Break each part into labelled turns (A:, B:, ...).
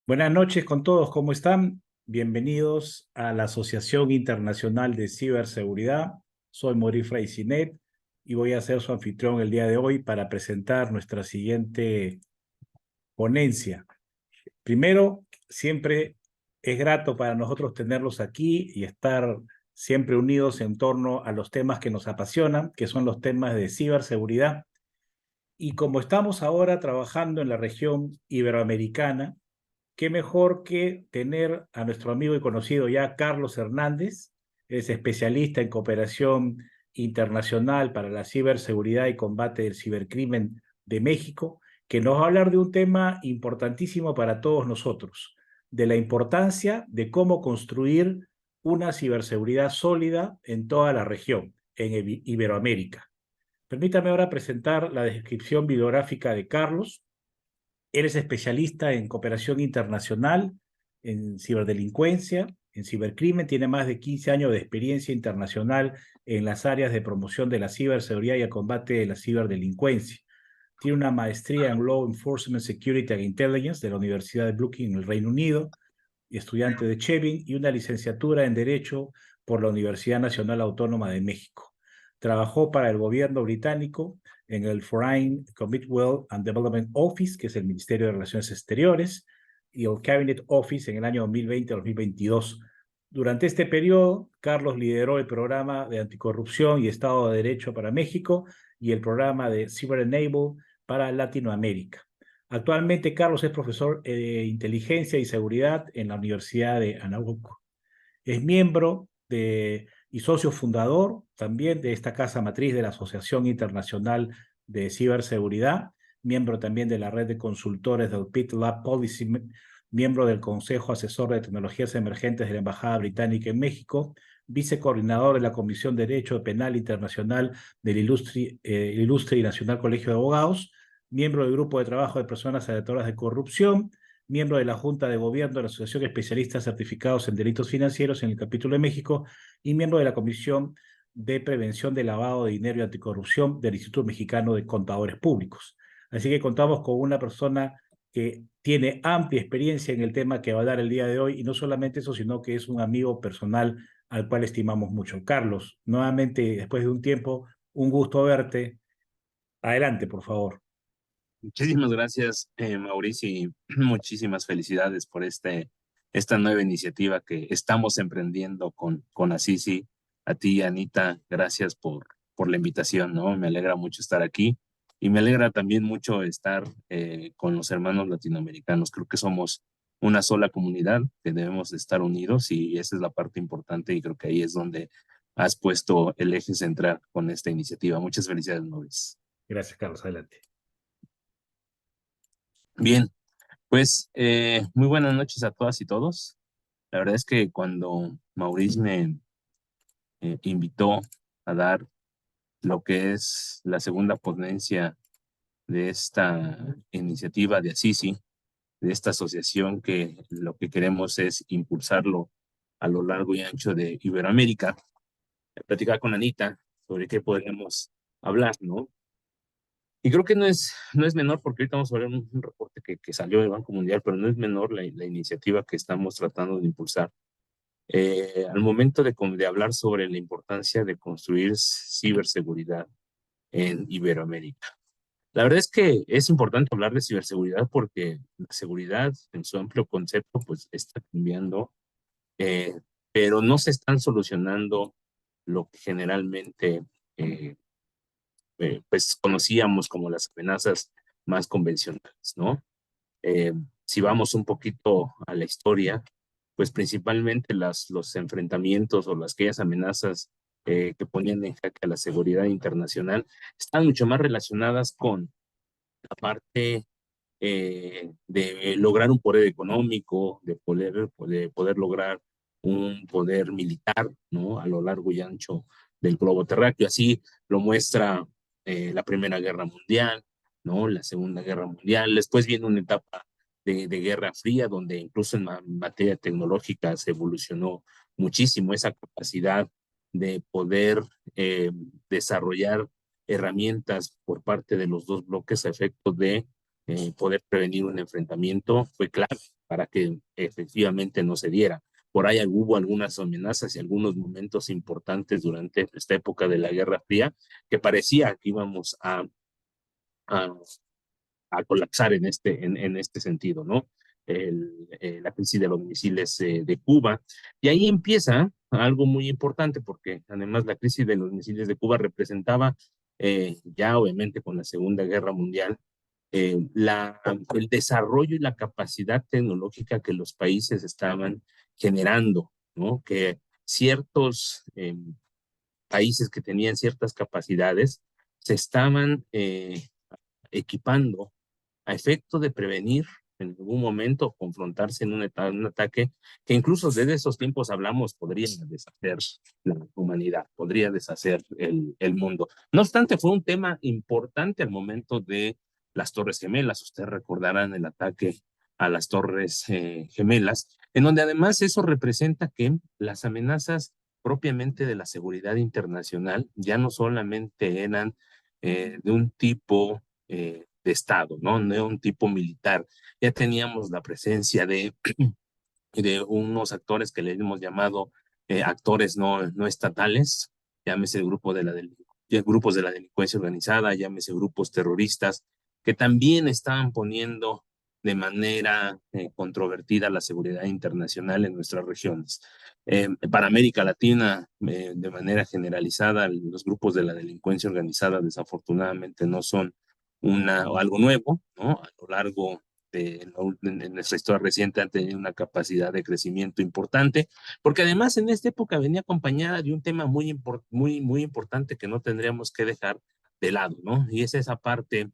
A: Buenas noches con todos, ¿cómo están? Bienvenidos a la Asociación Internacional de Ciberseguridad. Soy Maurice Freycinet y voy a ser su anfitrión el día de hoy para presentar nuestra siguiente ponencia. Primero, siempre es grato para nosotros tenerlos aquí y estar siempre unidos en torno a los temas que nos apasionan, que son los temas de ciberseguridad. Y como estamos ahora trabajando en la región iberoamericana, qué mejor que tener a nuestro amigo y conocido ya Carlos Hernández, es especialista en cooperación internacional para la ciberseguridad y combate del cibercrimen de México, que nos va a hablar de un tema importantísimo para todos nosotros, de la importancia de cómo construir una ciberseguridad sólida en toda la región, en Iberoamérica. Permítame ahora presentar la descripción bibliográfica de Carlos. Él es especialista en cooperación internacional, en ciberdelincuencia, en cibercrimen, tiene más de 15 años de experiencia internacional en las áreas de promoción de la ciberseguridad y el combate de la ciberdelincuencia. Tiene una maestría en Law Enforcement Security and Intelligence de la Universidad de Brookings en el Reino Unido, y estudiante de Chevin, y una licenciatura en Derecho por la Universidad Nacional Autónoma de México. Trabajó para el gobierno británico en el Foreign Commonwealth and Development Office, que es el Ministerio de Relaciones Exteriores, y el Cabinet Office en el año 2020-2022. Durante este periodo, Carlos lideró el programa de anticorrupción y Estado de Derecho para México y el programa de Cyber Enable para Latinoamérica. Actualmente, Carlos es profesor de Inteligencia y Seguridad en la Universidad de Anáhuac. Es miembro y socio fundador también de esta casa matriz de la Asociación Internacional de Ciberseguridad, miembro también de la red de consultores del PIT Lab Policy, miembro del Consejo Asesor de Tecnologías Emergentes de la Embajada Británica en México, vicecoordinador de la Comisión de Derecho Penal Internacional del Ilustre y Nacional Colegio de Abogados, miembro del Grupo de Trabajo de Personas Alertadoras de Corrupción, miembro de la Junta de Gobierno de la Asociación de Especialistas Certificados en Delitos Financieros en el capítulo de México y miembro de la Comisión de Prevención de Lavado de Dinero y Anticorrupción del Instituto Mexicano de Contadores Públicos. Así que contamos con una persona que tiene amplia experiencia en el tema que va a dar el día de hoy, y no solamente eso, sino que es un amigo personal al cual estimamos mucho. Carlos, nuevamente, después de un tiempo, un gusto verte. Adelante, por favor.
B: Muchísimas gracias, Mauricio, y muchísimas felicidades por esta nueva iniciativa que estamos emprendiendo con Assisi. A ti, Anita, gracias por la invitación, ¿no? Me alegra mucho estar aquí y me alegra también mucho estar con los hermanos latinoamericanos. Creo que somos una sola comunidad que debemos de estar unidos y esa es la parte importante y creo que ahí es donde has puesto el eje central con esta iniciativa. Muchas felicidades, Mauricio.
A: Gracias, Carlos. Adelante.
B: Bien. Pues muy buenas noches a todas y todos. La verdad es que cuando Maurice me invitó a dar lo que es la segunda ponencia de esta iniciativa de Assisi, de esta asociación que lo que queremos es impulsarlo a lo largo y ancho de Iberoamérica, platicar con Anita sobre qué podríamos hablar, ¿no? Y creo que no es menor, porque ahorita vamos a ver un reporte que salió del Banco Mundial, pero no es menor la iniciativa que estamos tratando de impulsar. Al momento de hablar sobre la importancia de construir ciberseguridad en Iberoamérica. La verdad es que es importante hablar de ciberseguridad porque la seguridad en su amplio concepto pues está cambiando, eh, pero no se están solucionando lo que generalmente eh, pues conocíamos como las amenazas más convencionales, ¿no? Eh, si vamos un poquito a la historia, pues principalmente los enfrentamientos o aquellas amenazas que ponían en jaque a la seguridad internacional están mucho más relacionadas con la parte de lograr un poder económico, de poder lograr un poder militar, ¿no? A lo largo y ancho del globo terráqueo. Así lo muestra la Primera Guerra Mundial, ¿no? La Segunda Guerra Mundial. Después viene una etapa de Guerra Fría, donde incluso en materia tecnológica se evolucionó muchísimo esa capacidad de poder desarrollar herramientas por parte de los dos bloques a efectos de poder prevenir un enfrentamiento fue clave, para que efectivamente no se diera. Por ahí hubo algunas amenazas y algunos momentos importantes durante esta época de la Guerra Fría que parecía que íbamos a, a colapsar en este sentido, ¿no? La crisis de los misiles de Cuba. Y ahí empieza algo muy importante, porque además la crisis de los misiles de Cuba representaba, ya obviamente con la Segunda Guerra Mundial, el desarrollo y la capacidad tecnológica que los países estaban generando, ¿no? Que ciertos países que tenían ciertas capacidades se estaban equipando a efecto de prevenir en algún momento confrontarse en un ataque que incluso desde esos tiempos hablamos podría deshacer la humanidad, podría deshacer el mundo. No obstante, fue un tema importante al momento de las Torres Gemelas. Ustedes recordarán el ataque a las Torres Gemelas, en donde además eso representa que las amenazas propiamente de la seguridad internacional ya no solamente eran de un tipo de Estado, ¿no? De un tipo militar. Ya teníamos la presencia de unos actores que le hemos llamado actores no estatales, llámese el grupo de grupos de la delincuencia organizada, llámese grupos terroristas, que también estaban poniendo de manera controvertida la seguridad internacional en nuestras regiones. Para América Latina, de manera generalizada, los grupos de la delincuencia organizada desafortunadamente no son o algo nuevo, ¿no? A lo largo en nuestra historia reciente han tenido una capacidad de crecimiento importante, porque además en esta época venía acompañada de un tema muy importante que no tendríamos que dejar de lado, ¿no? Y es esa parte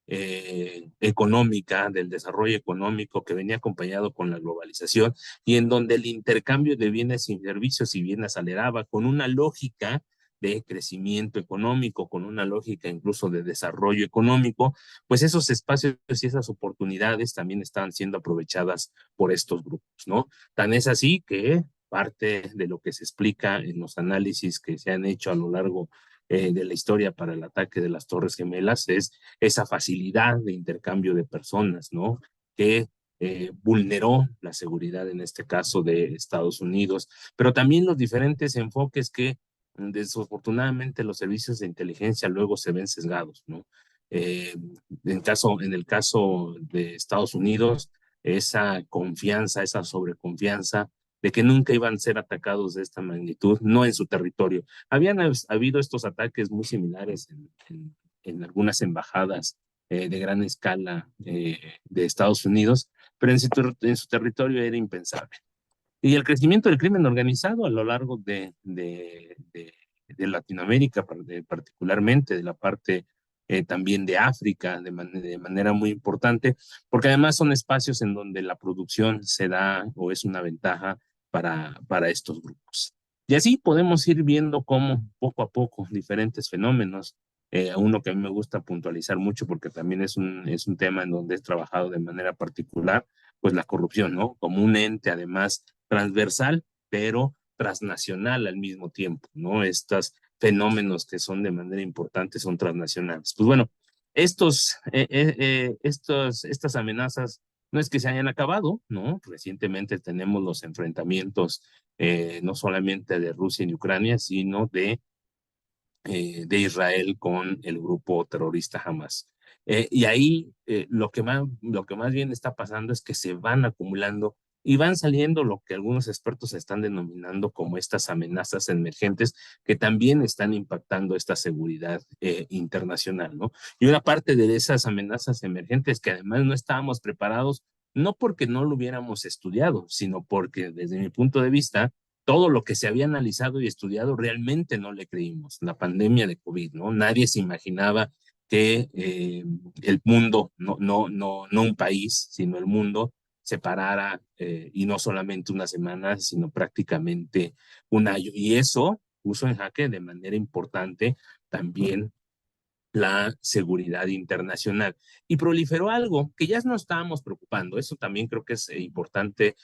B: económica, del desarrollo económico que venía acompañado con la globalización y en donde el intercambio de bienes y servicios, si bien aceleraba con una lógica de crecimiento económico, con una lógica incluso de desarrollo económico, pues esos espacios y esas oportunidades también estaban siendo aprovechadas por estos grupos, ¿no? Tan es así que parte de lo que se explica en los análisis que se han hecho a lo largo de la historia para el ataque de las Torres Gemelas es esa facilidad de intercambio de personas, ¿no? Que vulneró la seguridad, en este caso, de Estados Unidos, pero también los diferentes enfoques que desafortunadamente los servicios de inteligencia luego se ven sesgados, ¿no? En el caso de Estados Unidos, esa confianza, esa sobreconfianza de que nunca iban a ser atacados de esta magnitud, no en su territorio. Habían habido estos ataques muy similares en algunas embajadas de gran escala de Estados Unidos, pero en su territorio era impensable. Y el crecimiento del crimen organizado a lo largo de Latinoamérica, particularmente de la parte también de África, de manera muy importante, porque además son espacios en donde la producción se da o es una ventaja para estos grupos. Y así podemos ir viendo cómo poco a poco diferentes fenómenos, uno que a mí me gusta puntualizar mucho porque también es un tema en donde he trabajado de manera particular, pues la corrupción, ¿no? Como un ente además transversal, pero transnacional al mismo tiempo, ¿no? Estos fenómenos que son de manera importante son transnacionales. Pues bueno, estas amenazas no es que se hayan acabado, ¿no? Recientemente tenemos los enfrentamientos no solamente de Rusia y Ucrania, sino de Israel con el grupo terrorista Hamas. Y ahí lo que más bien está pasando es que se van acumulando y van saliendo lo que algunos expertos están denominando como estas amenazas emergentes que también están impactando esta seguridad internacional, ¿no? Y una parte de esas amenazas emergentes que además no estábamos preparados, no porque no lo hubiéramos estudiado, sino porque desde mi punto de vista, todo lo que se había analizado y estudiado realmente no le creímos. La pandemia de COVID, ¿no? Nadie se imaginaba que el mundo, no un país, sino el mundo, se parara y no solamente una semana, sino prácticamente un año. Y eso puso en jaque de manera importante también la seguridad internacional. Y proliferó algo que ya nos estábamos preocupando. Eso también creo que es importante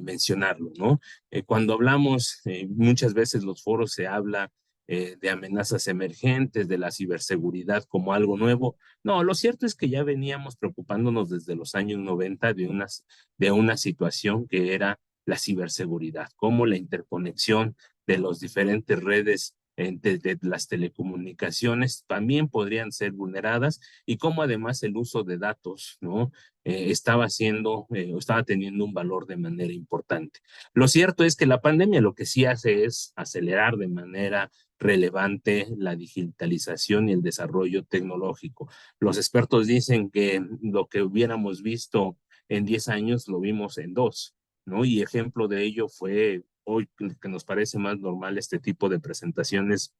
B: mencionarlo, ¿no? Cuando hablamos, muchas veces los foros se habla de amenazas emergentes, de la ciberseguridad como algo nuevo. No, lo cierto es que ya veníamos preocupándonos desde los años 90 de una situación que era la ciberseguridad, como la interconexión de las diferentes redes de las telecomunicaciones también podrían ser vulneradas y cómo además el uso de datos, ¿no? Estaba teniendo un valor de manera importante. Lo cierto es que la pandemia lo que sí hace es acelerar de manera relevante la digitalización y el desarrollo tecnológico. Los expertos dicen que lo que hubiéramos visto en 10 años lo vimos en 2, ¿no? Y ejemplo de ello fue hoy que nos parece más normal este tipo de presentaciones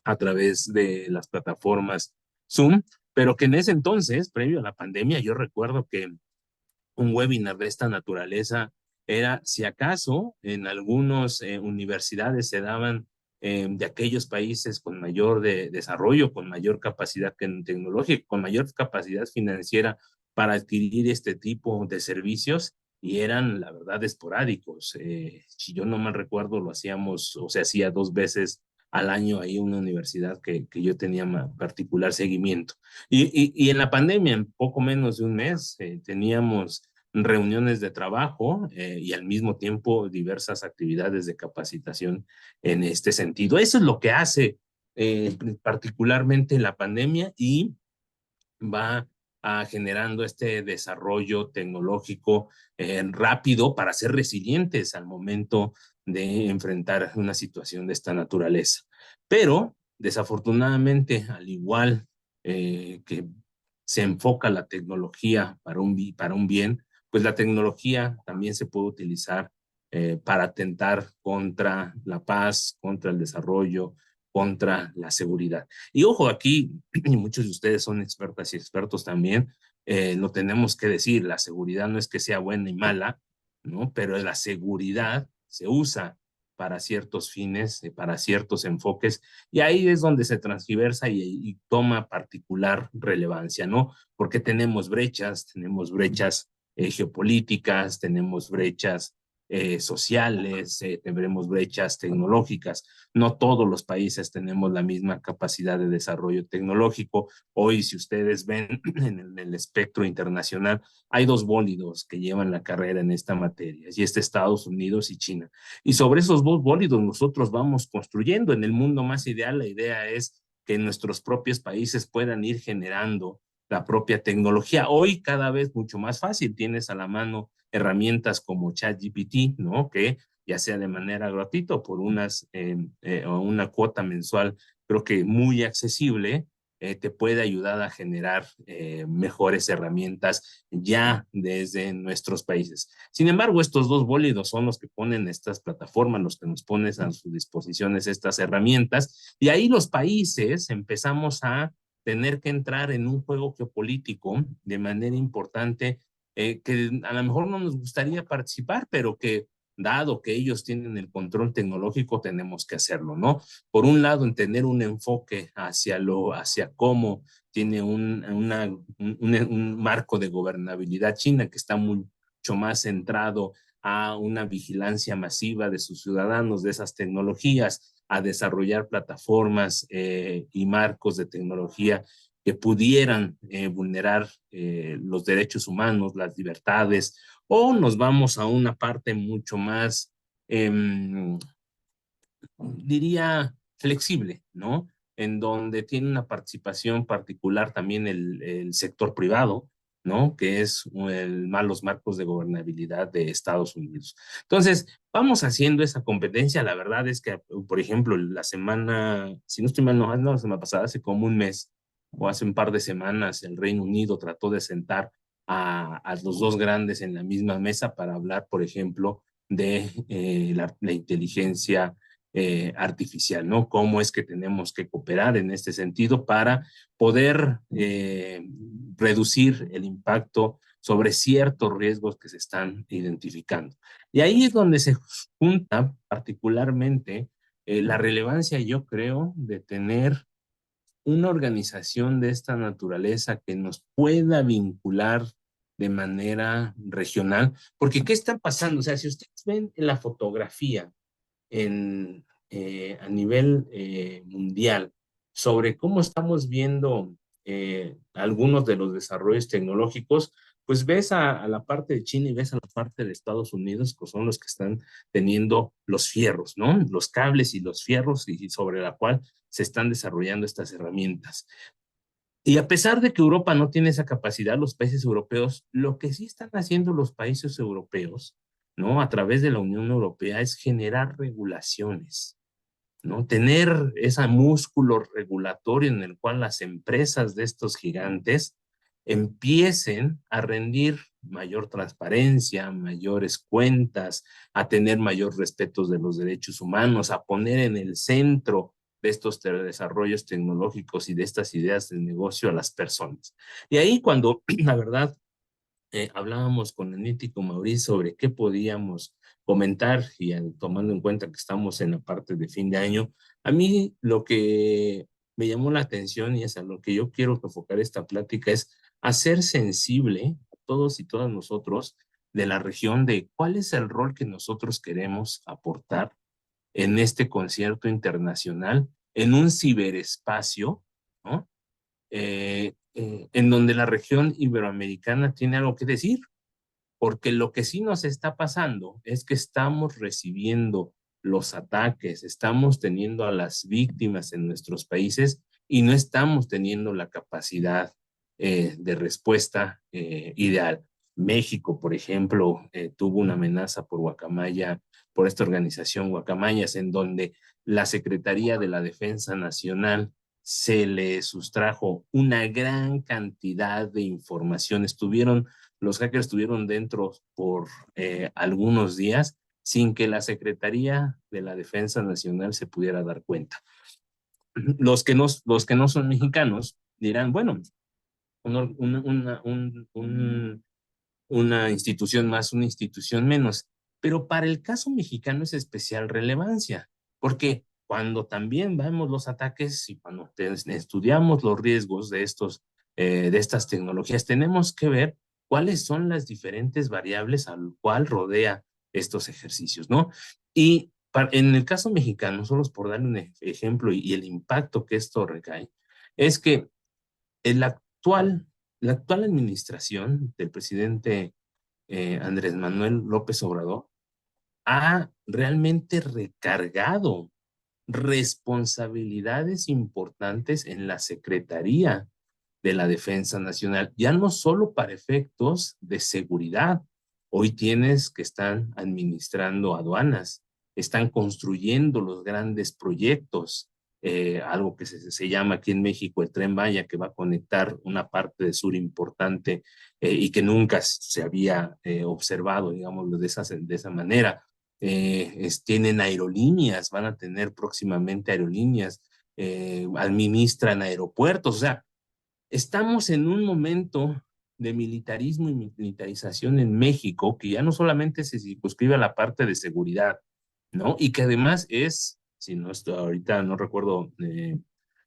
B: a través de las plataformas Zoom, pero que en ese entonces, previo a la pandemia, yo recuerdo que un webinar de esta naturaleza era, si acaso, en algunas universidades se daban de aquellos países con mayor desarrollo, con mayor capacidad tecnológica, con mayor capacidad financiera para adquirir este tipo de servicios y eran, la verdad, esporádicos. Si yo no mal recuerdo, lo hacíamos o se hacía 2 veces al año ahí en una universidad que yo tenía particular seguimiento. Y en la pandemia, en poco menos de un mes, teníamos reuniones de trabajo y al mismo tiempo diversas actividades de capacitación en este sentido. Eso es lo que hace particularmente la pandemia y va generando este desarrollo tecnológico rápido para ser resilientes al momento de enfrentar una situación de esta naturaleza. Pero desafortunadamente, al igual que se enfoca la tecnología para un bien, pues la tecnología también se puede utilizar para atentar contra la paz, contra el desarrollo, contra la seguridad. Y ojo, aquí, y muchos de ustedes son expertas y expertos también, lo tenemos que decir, la seguridad no es que sea buena y mala, ¿no? Pero la seguridad se usa para ciertos fines, para ciertos enfoques, y ahí es donde se transgiversa y toma particular relevancia, ¿no? Porque tenemos brechas geopolíticas, tenemos brechas sociales, tendremos brechas tecnológicas. No todos los países tenemos la misma capacidad de desarrollo tecnológico. Hoy, si ustedes ven en el espectro internacional, hay dos bólidos que llevan la carrera en esta materia, y es Estados Unidos y China. Y sobre esos dos bólidos nosotros vamos construyendo. En el mundo más ideal, la idea es que nuestros propios países puedan ir generando la propia tecnología. Hoy cada vez mucho más fácil, tienes a la mano herramientas como ChatGPT, ¿no? Que ya sea de manera gratuita o por o una cuota mensual, creo que muy accesible, te puede ayudar a generar mejores herramientas ya desde nuestros países. Sin embargo, estos dos bólidos son los que ponen estas plataformas, los que nos ponen a sus disposiciones estas herramientas, y ahí los países empezamos a tener que entrar en un juego geopolítico de manera importante que a lo mejor no nos gustaría participar, pero que dado que ellos tienen el control tecnológico, tenemos que hacerlo, ¿no? Por un lado, en tener un enfoque hacia cómo tiene un marco de gobernabilidad China que está mucho más centrado a una vigilancia masiva de sus ciudadanos, de esas tecnologías, a desarrollar plataformas y marcos de tecnología que pudieran vulnerar los derechos humanos, las libertades, o nos vamos a una parte mucho más, diría, flexible, ¿no? En donde tiene una participación particular también el sector privado, ¿no? Que es los marcos de gobernabilidad de Estados Unidos. Entonces, vamos haciendo esa competencia. La verdad es que, por ejemplo, la semana, si no estoy mal, no, la semana pasada, hace como un mes o hace un par de semanas, el Reino Unido trató de sentar a los dos grandes en la misma mesa para hablar, por ejemplo, de la inteligencia artificial, ¿no? Cómo es que tenemos que cooperar en este sentido para poder reducir el impacto sobre ciertos riesgos que se están identificando. Y ahí es donde se junta particularmente la relevancia, yo creo, de tener una organización de esta naturaleza que nos pueda vincular de manera regional, porque ¿qué está pasando? O sea, si ustedes ven en la fotografía en a nivel mundial sobre cómo estamos viendo algunos de los desarrollos tecnológicos, pues ves a la parte de China y ves a la parte de Estados Unidos, que son los que están teniendo los fierros, ¿no? Los cables y los fierros y sobre la cual se están desarrollando estas herramientas. Y a pesar de que Europa no tiene esa capacidad, los países europeos, lo que sí están haciendo los países europeos, ¿no? A través de la Unión Europea es generar regulaciones, ¿no? Tener ese músculo regulatorio en el cual las empresas de estos gigantes empiecen a rendir mayor transparencia, mayores cuentas, a tener mayor respeto de los derechos humanos, a poner en el centro de estos desarrollos tecnológicos y de estas ideas de negocio a las personas. Y ahí cuando, la verdad, hablábamos con Anita y con Mauricio sobre qué podíamos comentar y tomando en cuenta que estamos en la parte de fin de año, a mí lo que me llamó la atención y es a lo que yo quiero enfocar esta plática es hacer sensible a todos y todas nosotros de la región de cuál es el rol que nosotros queremos aportar en este concierto internacional, en un ciberespacio, ¿no? En donde la región iberoamericana tiene algo que decir, porque lo que sí nos está pasando es que estamos recibiendo los ataques, estamos teniendo a las víctimas en nuestros países y no estamos teniendo la capacidad de respuesta ideal. México, por ejemplo, tuvo una amenaza por Guacamaya, por esta organización Guacamayas, en donde la Secretaría de la Defensa Nacional se le sustrajo una gran cantidad de información. Los hackers estuvieron dentro por algunos días sin que la Secretaría de la Defensa Nacional se pudiera dar cuenta. Los que no son mexicanos dirán, bueno, una institución más, una institución menos. Pero para el caso mexicano es especial relevancia, porque cuando también vemos los ataques y cuando estudiamos los riesgos de estas tecnologías, tenemos que ver cuáles son las diferentes variables al cual rodea estos ejercicios, ¿no? Y en el caso mexicano, solo por darle un ejemplo y el impacto que esto recae, es que el actual, la actual administración del presidente Andrés Manuel López Obrador ha realmente recargado responsabilidades importantes en la Secretaría de la Defensa Nacional, ya no solo para efectos de seguridad. Hoy tienes que están administrando aduanas, están construyendo los grandes proyectos, algo que se llama aquí en México el Tren Maya, que va a conectar una parte del sur importante y que nunca se había observado, digamos, de esa manera. Tienen aerolíneas, van a tener próximamente aerolíneas, administran aeropuertos, o sea, estamos en un momento de militarismo y militarización en México que ya no solamente se circunscribe a la parte de seguridad, ¿no? Y que además es, si no estoy ahorita, no recuerdo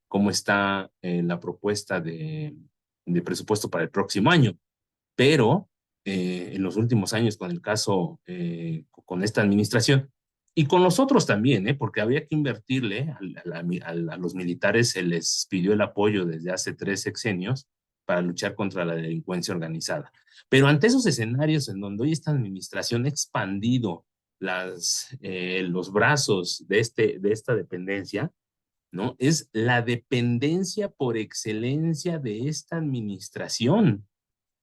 B: cómo está la propuesta de presupuesto para el próximo año, pero en los últimos años con el caso, con esta administración, y con los otros también, porque había que invertirle a los militares, se les pidió el apoyo desde hace 3 sexenios para luchar contra la delincuencia organizada. Pero ante esos escenarios en donde hoy esta administración ha expandido los brazos de esta dependencia, ¿no? Es la dependencia por excelencia de esta administración,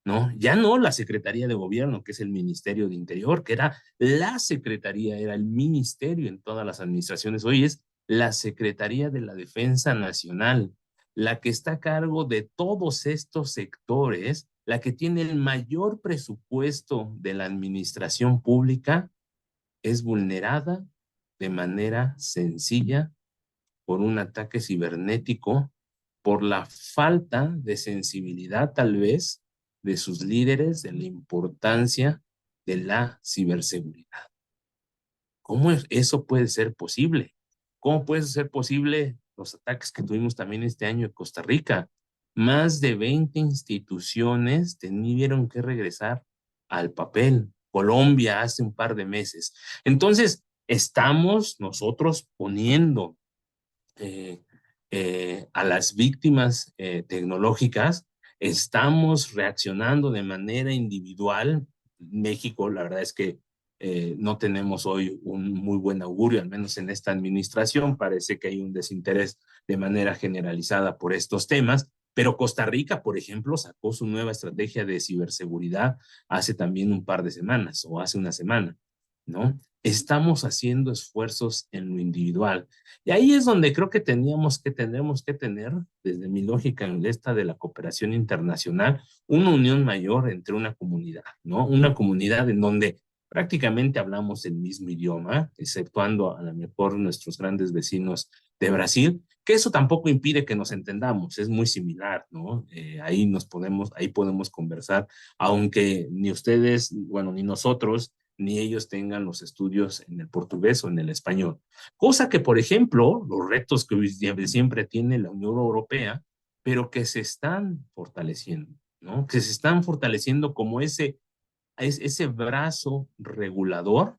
B: ¿no? Ya no la Secretaría de Gobierno, que es el Ministerio de Interior, que era la Secretaría, era el ministerio en todas las administraciones. Hoy es la Secretaría de la Defensa Nacional, la que está a cargo de todos estos sectores, la que tiene el mayor presupuesto de la administración pública, es vulnerada de manera sencilla por un ataque cibernético, por la falta de sensibilidad tal vez de sus líderes de la importancia de la ciberseguridad. ¿Cómo eso puede ser posible? ¿Cómo puede ser posible los ataques que tuvimos también este año en Costa Rica? Más de 20 instituciones tuvieron que regresar al papel. Colombia hace un par de meses. Entonces, Estamos nosotros poniendo a las víctimas tecnológicas, estamos reaccionando de manera individual. México, la verdad es que no tenemos hoy un muy buen augurio, al menos en esta administración. Parece que hay un desinterés de manera generalizada por estos temas, pero Costa Rica, por ejemplo, sacó su nueva estrategia de ciberseguridad hace también un par de semanas o hace una semana, ¿no? Estamos haciendo esfuerzos en lo individual. Y ahí es donde creo que tendremos que tener, desde mi lógica en esta de la cooperación internacional, una unión mayor entre una comunidad, ¿no? Una comunidad en donde prácticamente hablamos el mismo idioma, exceptuando a lo mejor nuestros grandes vecinos de Brasil, que eso tampoco impide que nos entendamos, es muy similar, ¿no? Ahí podemos conversar, aunque ni ustedes, bueno, ni nosotros, ni ellos tengan los estudios en el portugués o en el español. Cosa que, por ejemplo, los retos que siempre tiene la Unión Europea, pero que se están fortaleciendo, ¿no? Que se están fortaleciendo como ese brazo regulador,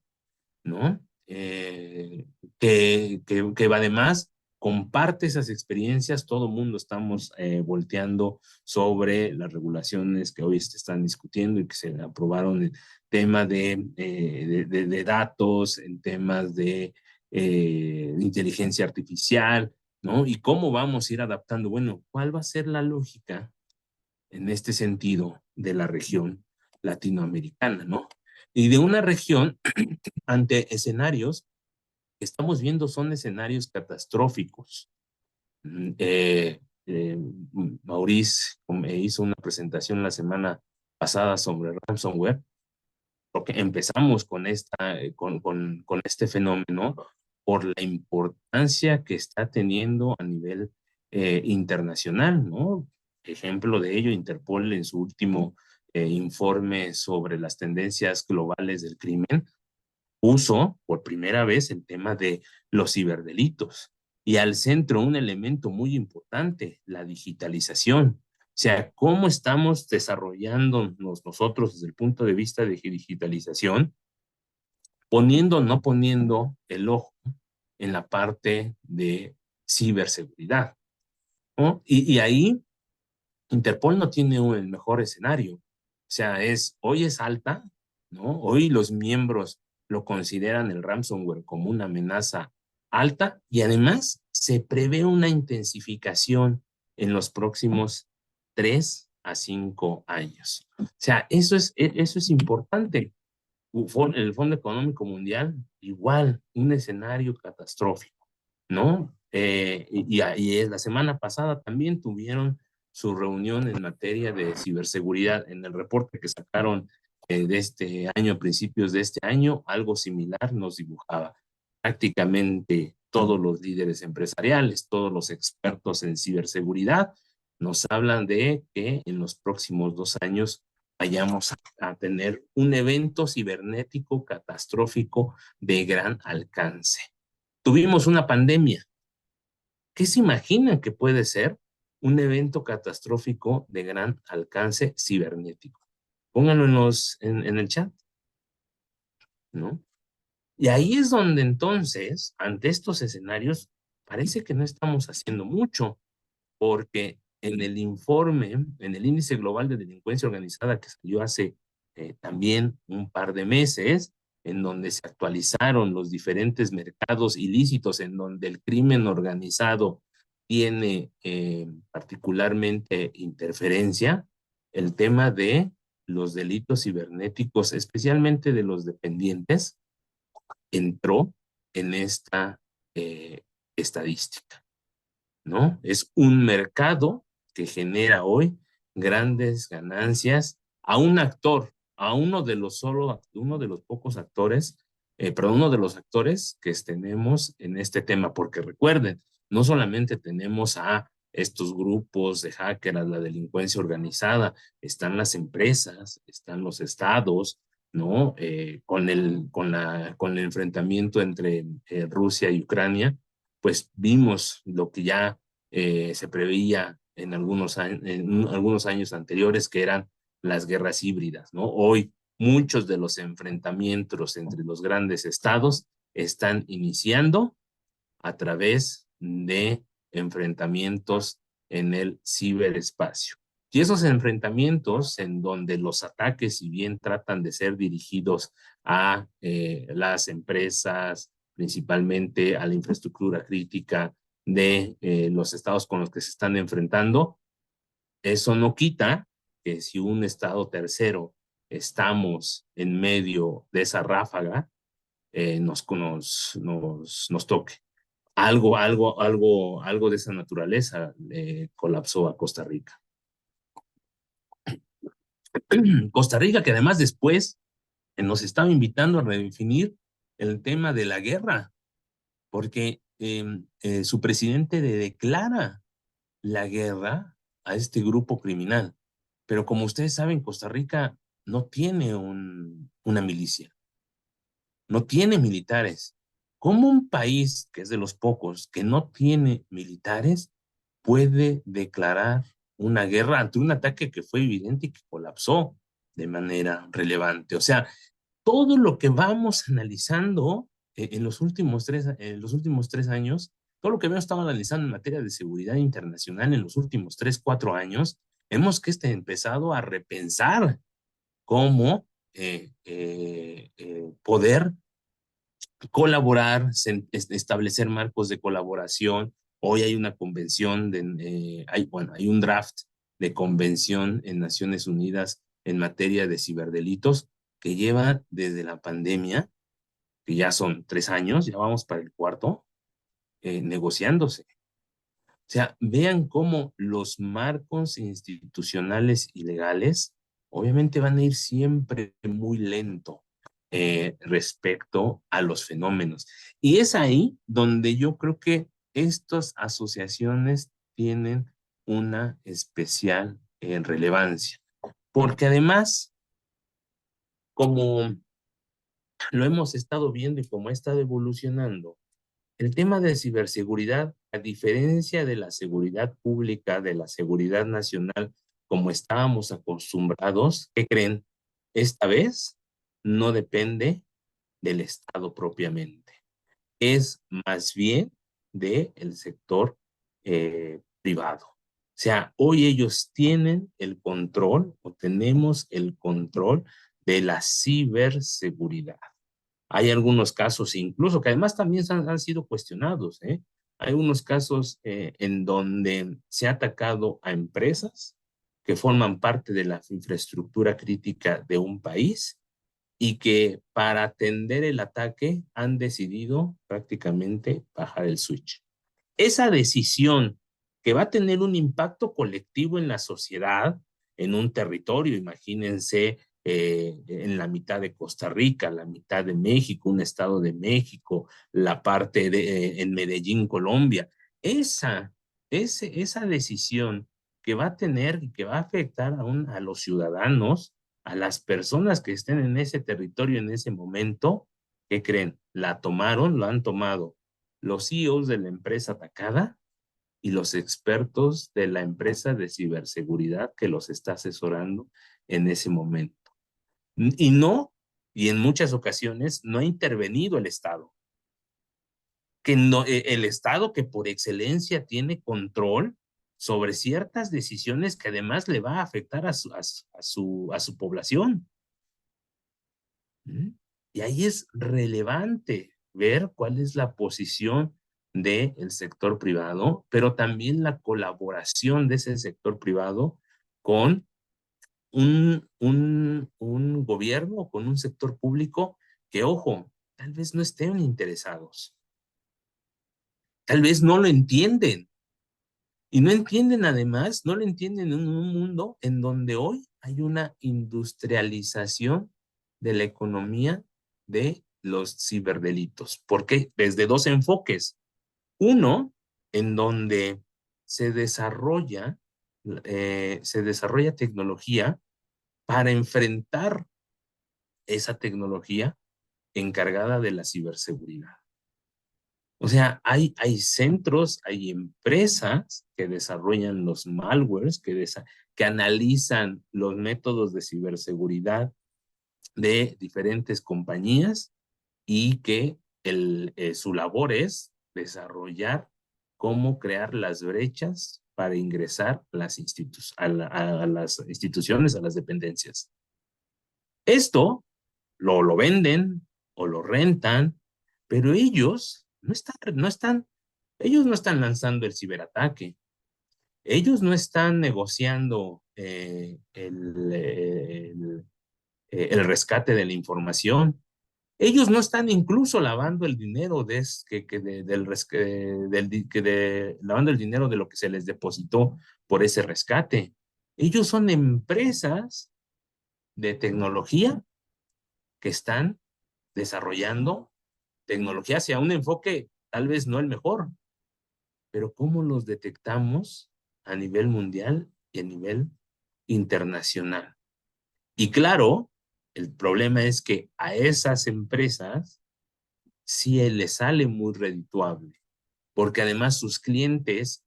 B: ¿no? Que además comparte esas experiencias, todo el mundo estamos volteando sobre las regulaciones que hoy se están discutiendo y que se aprobaron en tema de datos, en temas de inteligencia artificial, ¿no? Y cómo vamos a ir adaptando. Bueno, ¿cuál va a ser la lógica en este sentido de la región latinoamericana, ¿no? Y de una región ante escenarios que estamos viendo son escenarios catastróficos. Maurice me hizo una presentación la semana pasada sobre ransomware, porque empezamos con este fenómeno por la importancia que está teniendo a nivel internacional, ¿no? Ejemplo de ello, Interpol en su último informe sobre las tendencias globales del crimen puso por primera vez el tema de los ciberdelitos y al centro un elemento muy importante, la digitalización. O sea, cómo estamos desarrollándonos nosotros desde el punto de vista de digitalización, poniendo o no poniendo el ojo en la parte de ciberseguridad, ¿no? Y ahí Interpol no tiene el mejor escenario. O sea, hoy es alta, ¿no? Hoy los miembros lo consideran el ransomware como una amenaza alta y además se prevé una intensificación en los próximos 3 a 5 años. O sea, eso es importante. El Fondo Económico Mundial, igual, un escenario catastrófico, ¿no? Y la semana pasada también tuvieron su reunión en materia de ciberseguridad. En el reporte que sacaron de este año, a principios de este año, algo similar nos dibujaba. Prácticamente todos los líderes empresariales, todos los expertos en ciberseguridad, nos hablan de que en los próximos 2 años vayamos a tener un evento cibernético catastrófico de gran alcance. Tuvimos una pandemia. ¿Qué se imaginan que puede ser un evento catastrófico de gran alcance cibernético? Pónganlo en el chat, ¿no? Y ahí es donde entonces, ante estos escenarios, parece que no estamos haciendo mucho, porque en el informe, en el índice global de delincuencia organizada que salió hace también un par de meses, en donde se actualizaron los diferentes mercados ilícitos, en donde el crimen organizado tiene particularmente interferencia, el tema de los delitos cibernéticos, especialmente de los dependientes, entró en esta estadística, ¿no? Es un mercado que genera hoy grandes ganancias a un actor, a uno de los pocos actores, perdón, uno de los actores que tenemos en este tema, porque recuerden, no solamente tenemos a estos grupos de hackers, la delincuencia organizada, están las empresas, están los estados, ¿no? Con el enfrentamiento entre Rusia y Ucrania, pues vimos lo que ya se preveía en algunos años anteriores, que eran las guerras híbridas, ¿no? Hoy muchos de los enfrentamientos entre los grandes estados están iniciando a través de enfrentamientos en el ciberespacio. Y esos enfrentamientos en donde los ataques, si bien tratan de ser dirigidos a las empresas, principalmente a la infraestructura crítica de los estados con los que se están enfrentando, eso no quita que si un estado tercero estamos en medio de esa ráfaga, nos toque. Algo de esa naturaleza colapsó a Costa Rica. Costa Rica, que además después nos estaba invitando a redefinir el tema de la guerra, porque su presidente le declara la guerra a este grupo criminal. Pero como ustedes saben, Costa Rica no tiene una milicia, no tiene militares. ¿Cómo un país que es de los pocos que no tiene militares puede declarar una guerra ante un ataque que fue evidente y que colapsó de manera relevante? O sea, todo lo que vamos analizando en los últimos 3 años, todo lo que hemos estado analizando en materia de seguridad internacional en los últimos 3, 4 años, hemos empezado a repensar cómo poder colaborar, establecer marcos de colaboración. Hoy hay una convención, hay un draft de convención en Naciones Unidas en materia de ciberdelitos que lleva desde la pandemia, que ya son 3 años, ya vamos para el cuarto, negociándose. O sea, vean cómo los marcos institucionales y legales obviamente van a ir siempre muy lento respecto a los fenómenos. Y es ahí donde yo creo que estas asociaciones tienen una especial relevancia, porque además, como lo hemos estado viendo y como ha estado evolucionando, el tema de ciberseguridad, a diferencia de la seguridad pública, de la seguridad nacional, como estábamos acostumbrados, ¿qué creen? Esta vez no depende del Estado propiamente, es más bien del sector privado. O sea, hoy ellos tienen el control o tenemos el control de la ciberseguridad. Hay algunos casos incluso que además también han sido cuestionados, ¿eh? Hay unos casos en donde se ha atacado a empresas que forman parte de la infraestructura crítica de un país y que para atender el ataque han decidido prácticamente bajar el switch. Esa decisión que va a tener un impacto colectivo en la sociedad, en un territorio, imagínense en la mitad de Costa Rica, la mitad de México, un estado de México, la parte en Medellín, Colombia. Esa decisión que va a tener y que va a afectar a los ciudadanos, a las personas que estén en ese territorio en ese momento, ¿qué creen? Lo han tomado los CEOs de la empresa atacada y los expertos de la empresa de ciberseguridad que los está asesorando en ese momento. Y no, y en muchas ocasiones no ha intervenido el Estado. Que no, el Estado que por excelencia tiene control sobre ciertas decisiones que además le va a afectar a su población. Y ahí es relevante ver cuál es la posición del sector privado, pero también la colaboración de ese sector privado con un gobierno, con un sector público que, ojo, tal vez no estén interesados, tal vez no lo entienden. Y no entienden además, no lo entienden en un mundo en donde hoy hay una industrialización de la economía de los ciberdelitos. ¿Por qué? Desde dos enfoques. Uno, en donde se desarrolla, se desarrolla tecnología para enfrentar esa tecnología encargada de la ciberseguridad. O sea, hay centros, hay empresas que desarrollan los malwares, que analizan los métodos de ciberseguridad de diferentes compañías y que su labor es desarrollar cómo crear las brechas para ingresar a las instituciones, a las dependencias. Esto lo venden o lo rentan, pero ellos ellos no están lanzando el ciberataque, ellos no están negociando el rescate de la información. Ellos no están incluso lavando el dinero lavando el dinero de lo que se les depositó por ese rescate. Ellos son empresas de tecnología que están desarrollando tecnología hacia un enfoque tal vez no el mejor, pero ¿cómo los detectamos a nivel mundial y a nivel internacional? Y claro, el problema es que a esas empresas sí les sale muy redituable, porque además sus clientes,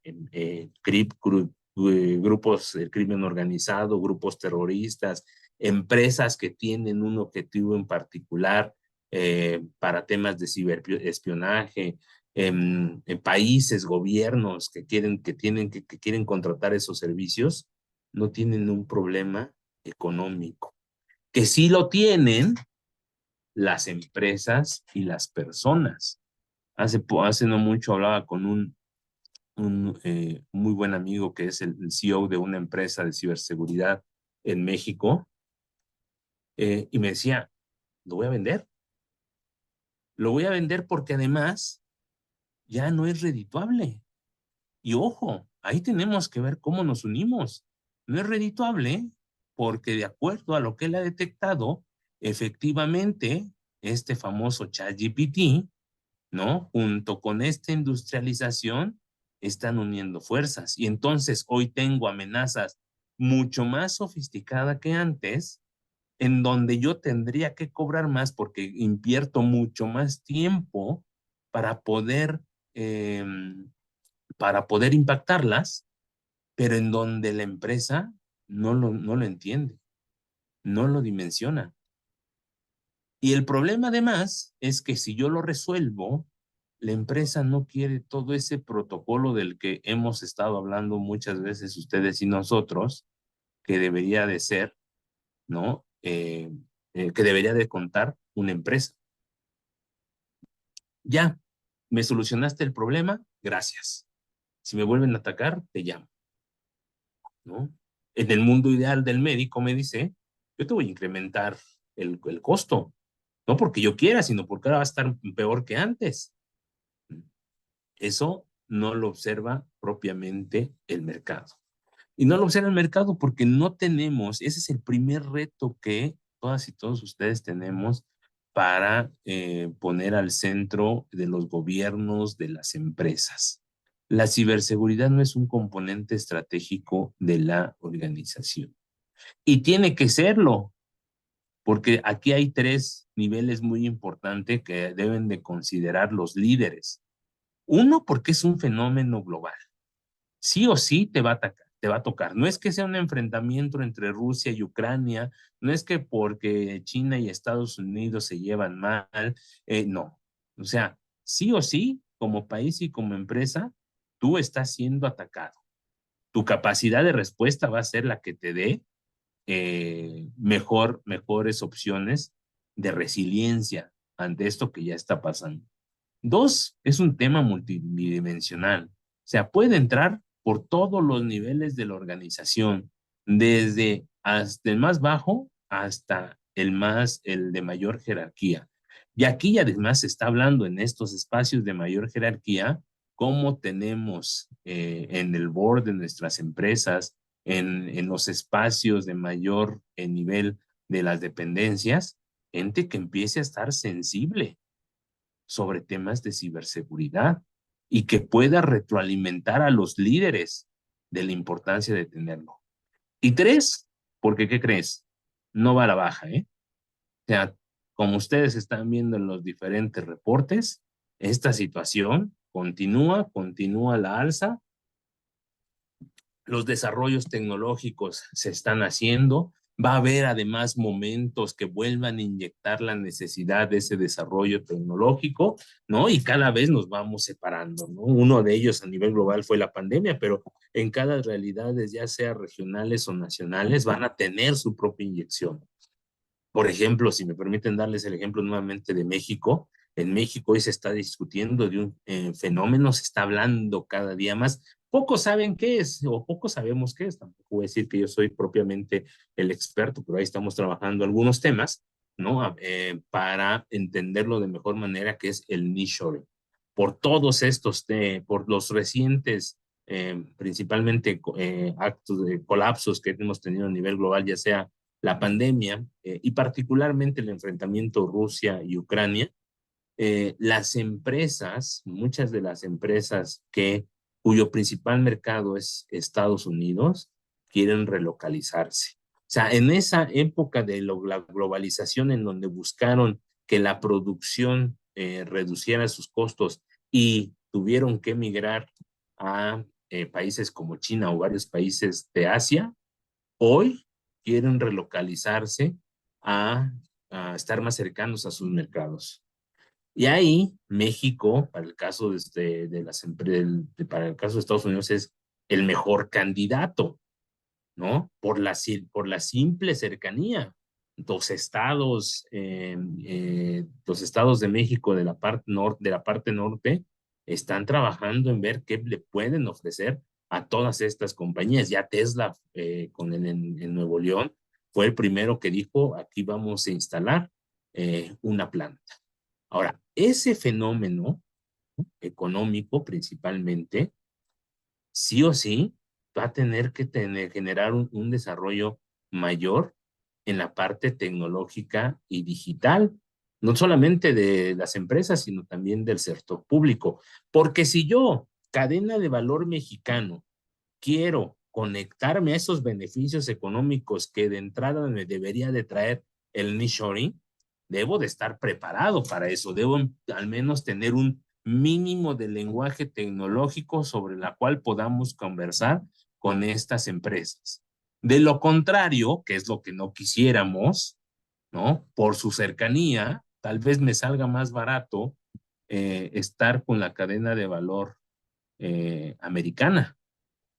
B: grupos de crimen organizado, grupos terroristas, empresas que tienen un objetivo en particular para temas de ciberespionaje, países, gobiernos que quieren contratar esos servicios, no tienen un problema económico. Que sí lo tienen las empresas y las personas. Hace no mucho hablaba con un muy buen amigo que es el CEO de una empresa de ciberseguridad en México, y me decía, lo voy a vender. Lo voy a vender porque además ya no es redituable. Y ojo, ahí tenemos que ver cómo nos unimos. No es redituable porque de acuerdo a lo que él ha detectado, efectivamente, este famoso ChatGPT, ¿no? Junto con esta industrialización, están uniendo fuerzas. Y entonces hoy tengo amenazas mucho más sofisticadas que antes, en donde yo tendría que cobrar más porque invierto mucho más tiempo para poder, eh, para poder impactarlas, pero en donde la empresa no lo entiende, no lo dimensiona. Y el problema además es que si yo lo resuelvo, la empresa no quiere todo ese protocolo del que hemos estado hablando muchas veces ustedes y nosotros, que debería de ser, ¿no? Que debería de contar una empresa. Ya, me solucionaste el problema, gracias. Si me vuelven a atacar, te llamo, ¿no? En el mundo ideal del médico me dice, yo te voy a incrementar el costo, no porque yo quiera, sino porque ahora va a estar peor que antes. Eso no lo observa propiamente el mercado. Y no lo observa el mercado porque no tenemos, ese es el primer reto que todas y todos ustedes tenemos para poner al centro de los gobiernos, de las empresas. La ciberseguridad no es un componente estratégico de la organización. Y tiene que serlo, porque aquí hay tres niveles muy importantes que deben de considerar los líderes. Uno, porque es un fenómeno global. Sí o sí te va a atacar, te va a tocar. No es que sea un enfrentamiento entre Rusia y Ucrania, no es que porque China y Estados Unidos se llevan mal, no. O sea, sí o sí, como país y como empresa, tú estás siendo atacado. Tu capacidad de respuesta va a ser la que te dé mejores opciones de resiliencia ante esto que ya está pasando. Dos, es un tema multidimensional. O sea, puede entrar por todos los niveles de la organización, desde hasta el más bajo hasta el de mayor jerarquía. Y aquí además se está hablando en estos espacios de mayor jerarquía, cómo tenemos en el board de nuestras empresas, en los espacios de mayor nivel de las dependencias, gente que empiece a estar sensible sobre temas de ciberseguridad y que pueda retroalimentar a los líderes de la importancia de tenerlo. Y tres, porque ¿qué crees? No va a la baja, ¿eh? O sea, como ustedes están viendo en los diferentes reportes, esta situación continúa a la alza, los desarrollos tecnológicos se están haciendo, Va a haber además momentos que vuelvan a inyectar la necesidad de ese desarrollo tecnológico, ¿no? Y cada vez nos vamos separando, ¿no? Uno de ellos a nivel global fue la pandemia, pero en cada realidad, ya sea regionales o nacionales, van a tener su propia inyección. Por ejemplo, si me permiten darles el ejemplo nuevamente de México, en México hoy se está discutiendo de un fenómeno, se está hablando cada día más. Pocos saben qué es o pocos sabemos qué es. Tampoco voy a decir que yo soy propiamente el experto, pero ahí estamos trabajando algunos temas, ¿no? Para entenderlo de mejor manera, que es el nearshoring. Por todos estos, por los recientes, principalmente actos de colapsos que hemos tenido a nivel global, ya sea la pandemia y particularmente el enfrentamiento Rusia y Ucrania, las empresas, muchas de las empresas cuyo principal mercado es Estados Unidos, quieren relocalizarse. O sea, en esa época de la globalización en donde buscaron que la producción reduciera sus costos y tuvieron que emigrar a países como China o varios países de Asia, hoy quieren relocalizarse a, a estar más cercanos a sus mercados. Y ahí México, para el caso de las para el caso de Estados Unidos, es el mejor candidato, ¿no? Por la simple cercanía. Los estados de México de la parte norte están trabajando en ver qué le pueden ofrecer a todas estas compañías. Ya Tesla en Nuevo León fue el primero que dijo, aquí vamos a instalar una planta. Ahora, ese fenómeno económico principalmente, sí o sí, va a tener que generar un desarrollo mayor en la parte tecnológica y digital, no solamente de las empresas, sino también del sector público. Porque si yo, cadena de valor mexicano, quiero conectarme a esos beneficios económicos que de entrada me debería de traer el nearshoring, debo de estar preparado para eso, debo al menos tener un mínimo de lenguaje tecnológico sobre la cual podamos conversar con estas empresas. De lo contrario, que es lo que no quisiéramos, ¿no? Por su cercanía, tal vez me salga más barato estar con la cadena de valor americana.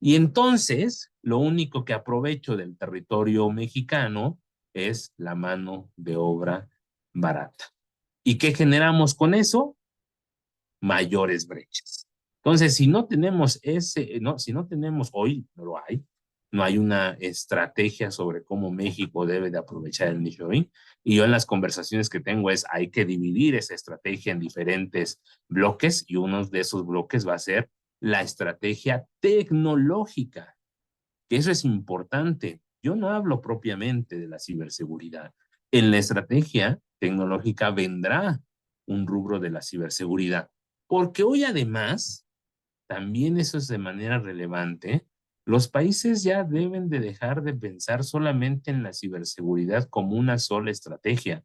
B: Y entonces, lo único que aprovecho del territorio mexicano es la mano de obra barata. ¿Y qué generamos con eso? Mayores brechas. Entonces, si no tenemos si no tenemos hoy, no lo hay, no hay una estrategia sobre cómo México debe de aprovechar el nearshoring. Y yo en las conversaciones que tengo hay que dividir esa estrategia en diferentes bloques y uno de esos bloques va a ser la estrategia tecnológica, que eso es importante. Yo no hablo propiamente de la ciberseguridad. En la estrategia tecnológica vendrá un rubro de la ciberseguridad, porque hoy además, también eso es de manera relevante, los países ya deben de dejar de pensar solamente en la ciberseguridad como una sola estrategia.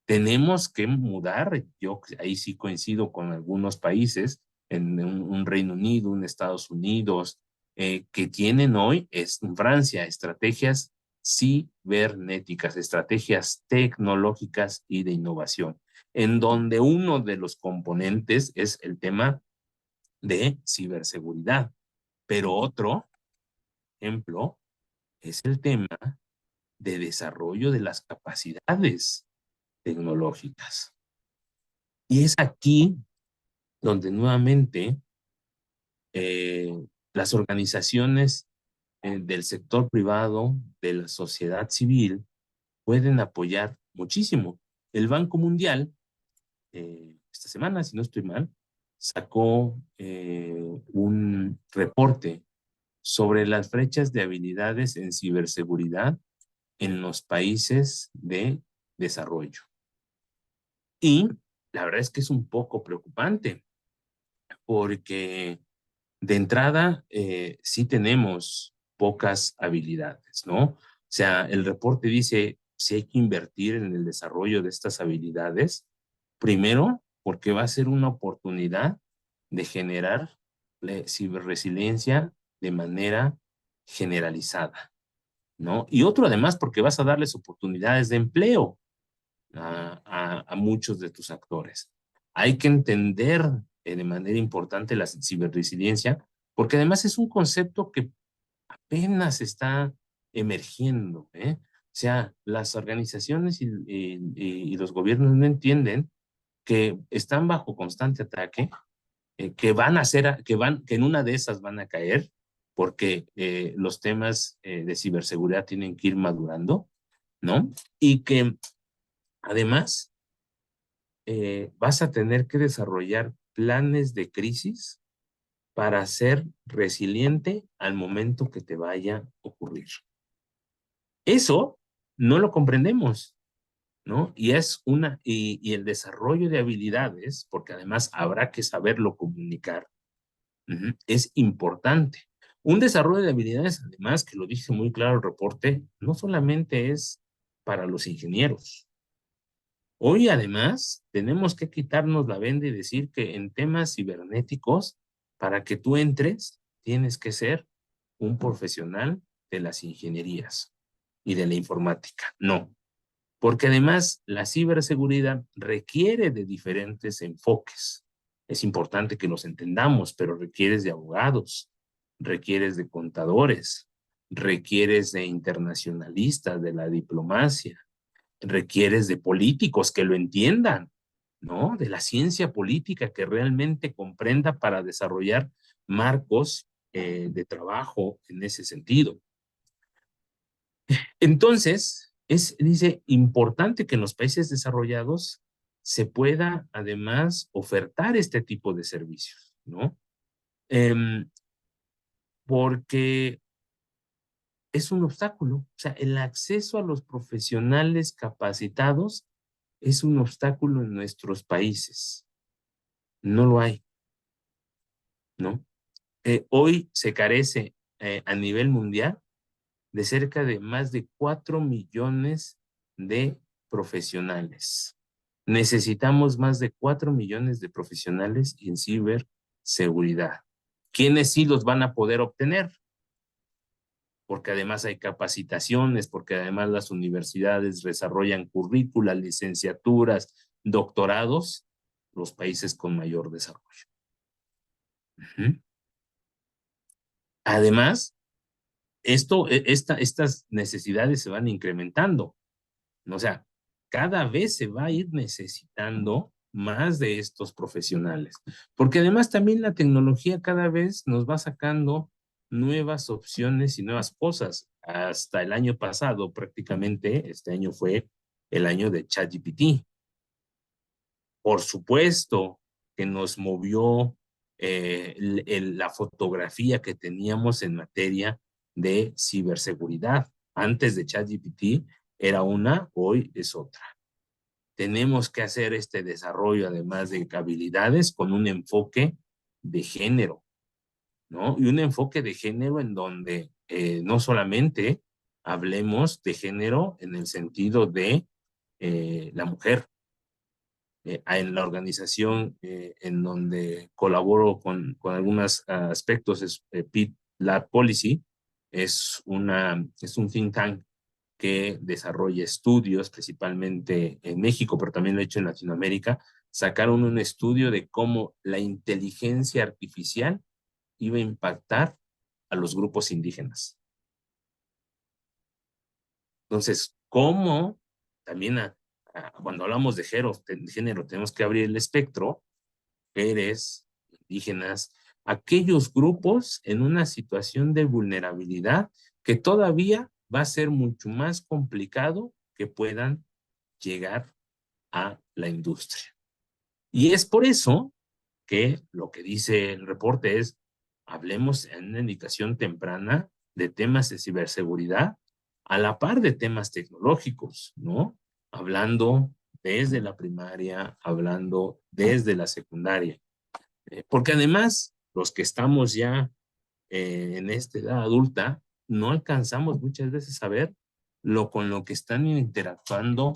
B: Tenemos que mudar, yo ahí sí coincido con algunos países, en un Reino Unido, un Estados Unidos, que tienen hoy en Francia estrategias cibernéticas, estrategias tecnológicas y de innovación, en donde uno de los componentes es el tema de ciberseguridad, pero otro ejemplo es el tema de desarrollo de las capacidades tecnológicas. Y es aquí donde nuevamente eh, las organizaciones del sector privado, de la sociedad civil, pueden apoyar muchísimo. El Banco Mundial, esta semana, si no estoy mal, sacó un reporte sobre las brechas de habilidades en ciberseguridad en los países de desarrollo. Y la verdad es que es un poco preocupante porque de entrada sí tenemos pocas habilidades, ¿no? O sea, el reporte dice si hay que invertir en el desarrollo de estas habilidades, primero porque va a ser una oportunidad de generar ciberresiliencia de manera generalizada. ¿no? Y otro además porque vas a darles oportunidades de empleo a muchos de tus actores. Hay que entender de manera importante la ciberresiliencia, porque además es un concepto que apenas está emergiendo, ¿eh? O sea, las organizaciones y los gobiernos no entienden que están bajo constante ataque, que van a ser, que en una de esas van a caer, porque los temas de ciberseguridad tienen que ir madurando, ¿no? Y que además vas a tener que desarrollar planes de crisis para ser resiliente al momento que te vaya a ocurrir. Eso no lo comprendemos, ¿no? Y el desarrollo de habilidades, porque además habrá que saberlo comunicar, es importante. Un desarrollo de habilidades, además, que lo dice muy claro el reporte, no solamente es para los ingenieros. Hoy, además, tenemos que quitarnos la venda y decir que en temas cibernéticos, para que tú entres, tienes que ser un profesional de las ingenierías y de la informática. No, porque además la ciberseguridad requiere de diferentes enfoques. Es importante que los entendamos, pero requieres de abogados, requieres de contadores, requieres de internacionalistas de la diplomacia, requieres de políticos que lo entiendan, ¿no? De la ciencia política que realmente comprenda para desarrollar marcos de trabajo en ese sentido. Entonces, dice, importante que en los países desarrollados se pueda además ofertar este tipo de servicios, ¿no? Porque es un obstáculo. O sea, el acceso a los profesionales capacitados es un obstáculo en nuestros países. No lo hay, ¿no? Hoy se carece a nivel mundial de cerca de más de 4 millones de profesionales. Necesitamos más de 4 millones de profesionales en ciberseguridad. ¿Quiénes sí los van a poder obtener? Porque además hay capacitaciones, porque además las universidades desarrollan currículas, licenciaturas, doctorados, los países con mayor desarrollo. Además, estas necesidades se van incrementando, ¿no? O sea, cada vez se va a ir necesitando más de estos profesionales, porque además también la tecnología cada vez nos va sacando nuevas opciones y nuevas cosas. Hasta el año pasado, prácticamente, este año fue el año de ChatGPT. Por supuesto que nos movió la fotografía que teníamos en materia de ciberseguridad. Antes de ChatGPT era una, hoy es otra. Tenemos que hacer este desarrollo, además de habilidades, con un enfoque de género, ¿no? Y un enfoque de género en donde no solamente hablemos de género en el sentido de la mujer, en la organización en donde colaboro con algunos aspectos, es PIT Lab Policy, es un think tank que desarrolla estudios, principalmente en México, pero también lo he hecho en Latinoamérica. Sacaron un estudio de cómo la inteligencia artificial iba a impactar a los grupos indígenas. Entonces, ¿cómo también cuando hablamos de género, tenemos que abrir el espectro, mujeres, indígenas, aquellos grupos en una situación de vulnerabilidad que todavía va a ser mucho más complicado que puedan llegar a la industria. Y es por eso que lo que dice el reporte es, hablemos en una indicación temprana de temas de ciberseguridad a la par de temas tecnológicos, ¿no? Hablando desde la primaria, hablando desde la secundaria. Porque además, los que estamos ya en esta edad adulta, no alcanzamos muchas veces a ver con lo que están interactuando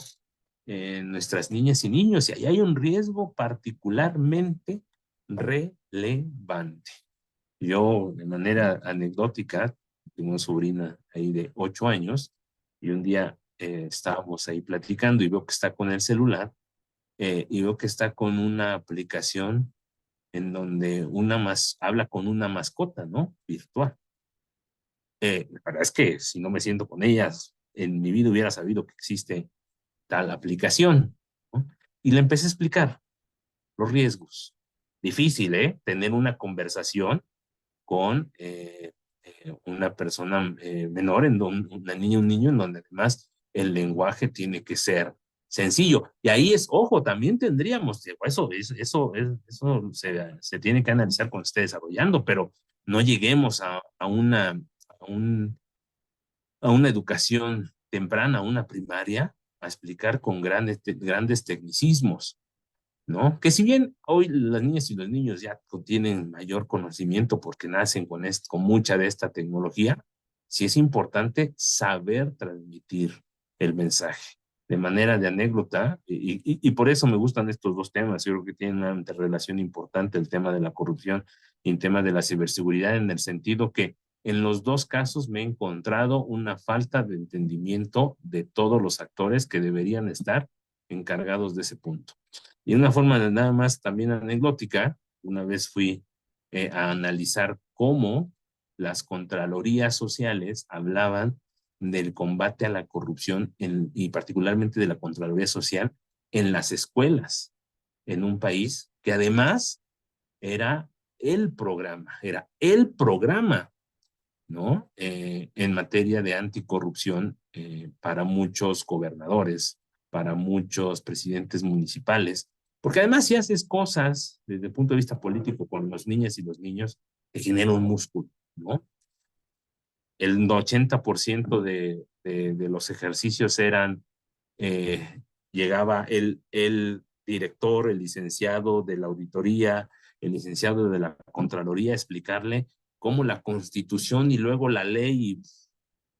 B: nuestras niñas y niños. Y ahí hay un riesgo particularmente relevante. Yo, de manera anecdótica, tengo una sobrina ahí de 8 años, y un día estábamos ahí platicando y veo que está con el celular, y veo que está con una aplicación en donde habla con una mascota, ¿no? Virtual. La verdad es que si no me siento con ellas, en mi vida hubiera sabido que existe tal aplicación, ¿no? Y le empecé a explicar los riesgos. Difícil, ¿eh? Tener una conversación con una persona menor, una niña, un niño, en donde además el lenguaje tiene que ser sencillo. Y ahí es, ojo, también tendríamos, eso se tiene que analizar cuando esté desarrollando, pero no lleguemos a, un, a una educación temprana, a una primaria, a explicar con grandes tecnicismos, ¿no? Que si bien hoy las niñas y los niños ya tienen mayor conocimiento porque nacen con mucha de esta tecnología, sí es importante saber transmitir el mensaje de manera de anécdota, y por eso me gustan estos dos temas. Yo creo que tienen una interrelación importante, el tema de la corrupción y el tema de la ciberseguridad, en el sentido que en los dos casos me he encontrado una falta de entendimiento de todos los actores que deberían estar encargados de ese punto. Y de una forma nada más también anecdótica, una vez fui a analizar cómo las contralorías sociales hablaban del combate a la corrupción y particularmente de la Contraloría Social en las escuelas, en un país que además era era el programa, ¿no? En materia de anticorrupción para muchos gobernadores, para muchos presidentes municipales, porque además si haces cosas desde el punto de vista político con las niñas y los niños, te genera un músculo, ¿no? El 80% de los ejercicios eh, llegaba el director, el licenciado de la auditoría, el licenciado de la Contraloría a explicarle cómo la Constitución y luego la ley, y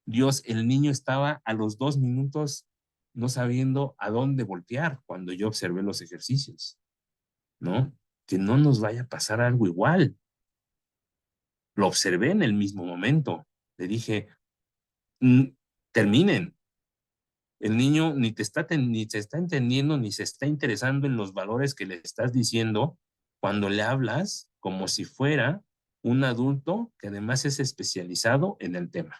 B: Dios, el niño estaba a los 2 minutos no sabiendo a dónde voltear cuando yo observé los ejercicios, ¿no? Que no nos vaya a pasar algo igual. Lo observé en el mismo momento. Le dije, "Mm, terminen. El niño ni se está entendiendo, ni se está interesando en los valores que le estás diciendo cuando le hablas como si fuera un adulto que además es especializado en el tema".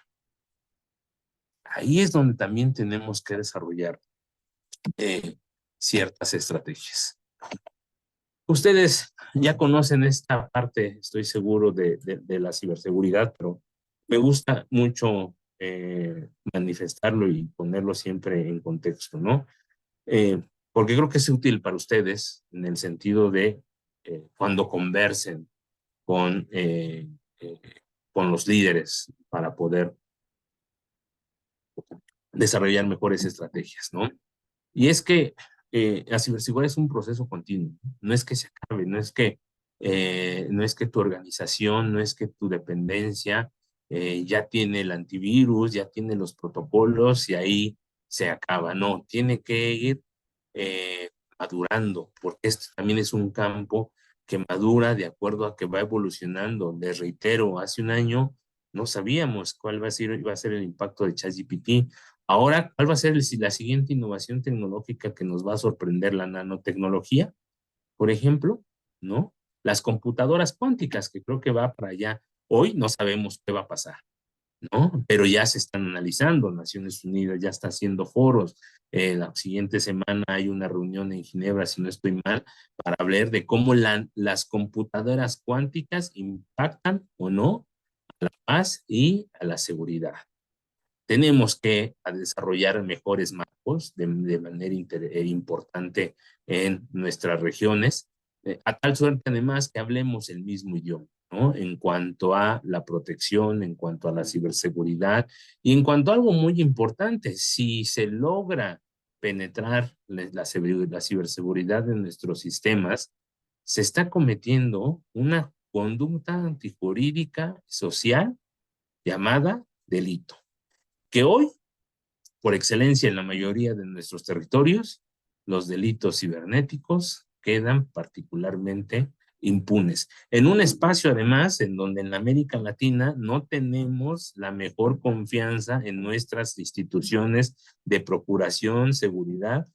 B: Ahí es donde también tenemos que desarrollar ciertas estrategias. Ustedes ya conocen esta parte, estoy seguro, de la ciberseguridad, pero me gusta mucho manifestarlo y ponerlo siempre en contexto, ¿no? Porque creo que es útil para ustedes en el sentido de cuando conversen con, eh, eh, con los líderes para poder desarrollar mejores estrategias, ¿no? Y es que la ciberseguridad es un proceso continuo, no es que se acabe, no es que tu organización, no es que tu dependencia ya tiene el antivirus, ya tiene los protocolos y ahí se acaba. No, tiene que ir eh, madurando, porque este también es un campo que madura de acuerdo a que va evolucionando. Les reitero, hace un año no sabíamos cuál iba a ser el impacto de ChatGPT. Ahora, ¿cuál va a ser la siguiente innovación tecnológica que nos va a sorprender? La nanotecnología, por ejemplo, ¿no? Las computadoras cuánticas, que creo que va para allá. Hoy no sabemos qué va a pasar, ¿no? Pero ya se están analizando. Naciones Unidas ya está haciendo foros. La siguiente semana hay una reunión en Ginebra, si no estoy mal, para hablar de cómo las computadoras cuánticas impactan o no a la paz y a la seguridad. Tenemos que desarrollar mejores marcos de manera importante en nuestras regiones, a tal suerte además que hablemos el mismo idioma, ¿no? En cuanto a la protección, en cuanto a la ciberseguridad y en cuanto a algo muy importante, si se logra penetrar la ciberseguridad en nuestros sistemas, se está cometiendo una conducta antijurídica social llamada delito, que hoy, por excelencia en la mayoría de nuestros territorios, los delitos cibernéticos quedan particularmente impunes. En un espacio, además, en donde en la América Latina no tenemos la mejor confianza en nuestras instituciones de procuración, seguridad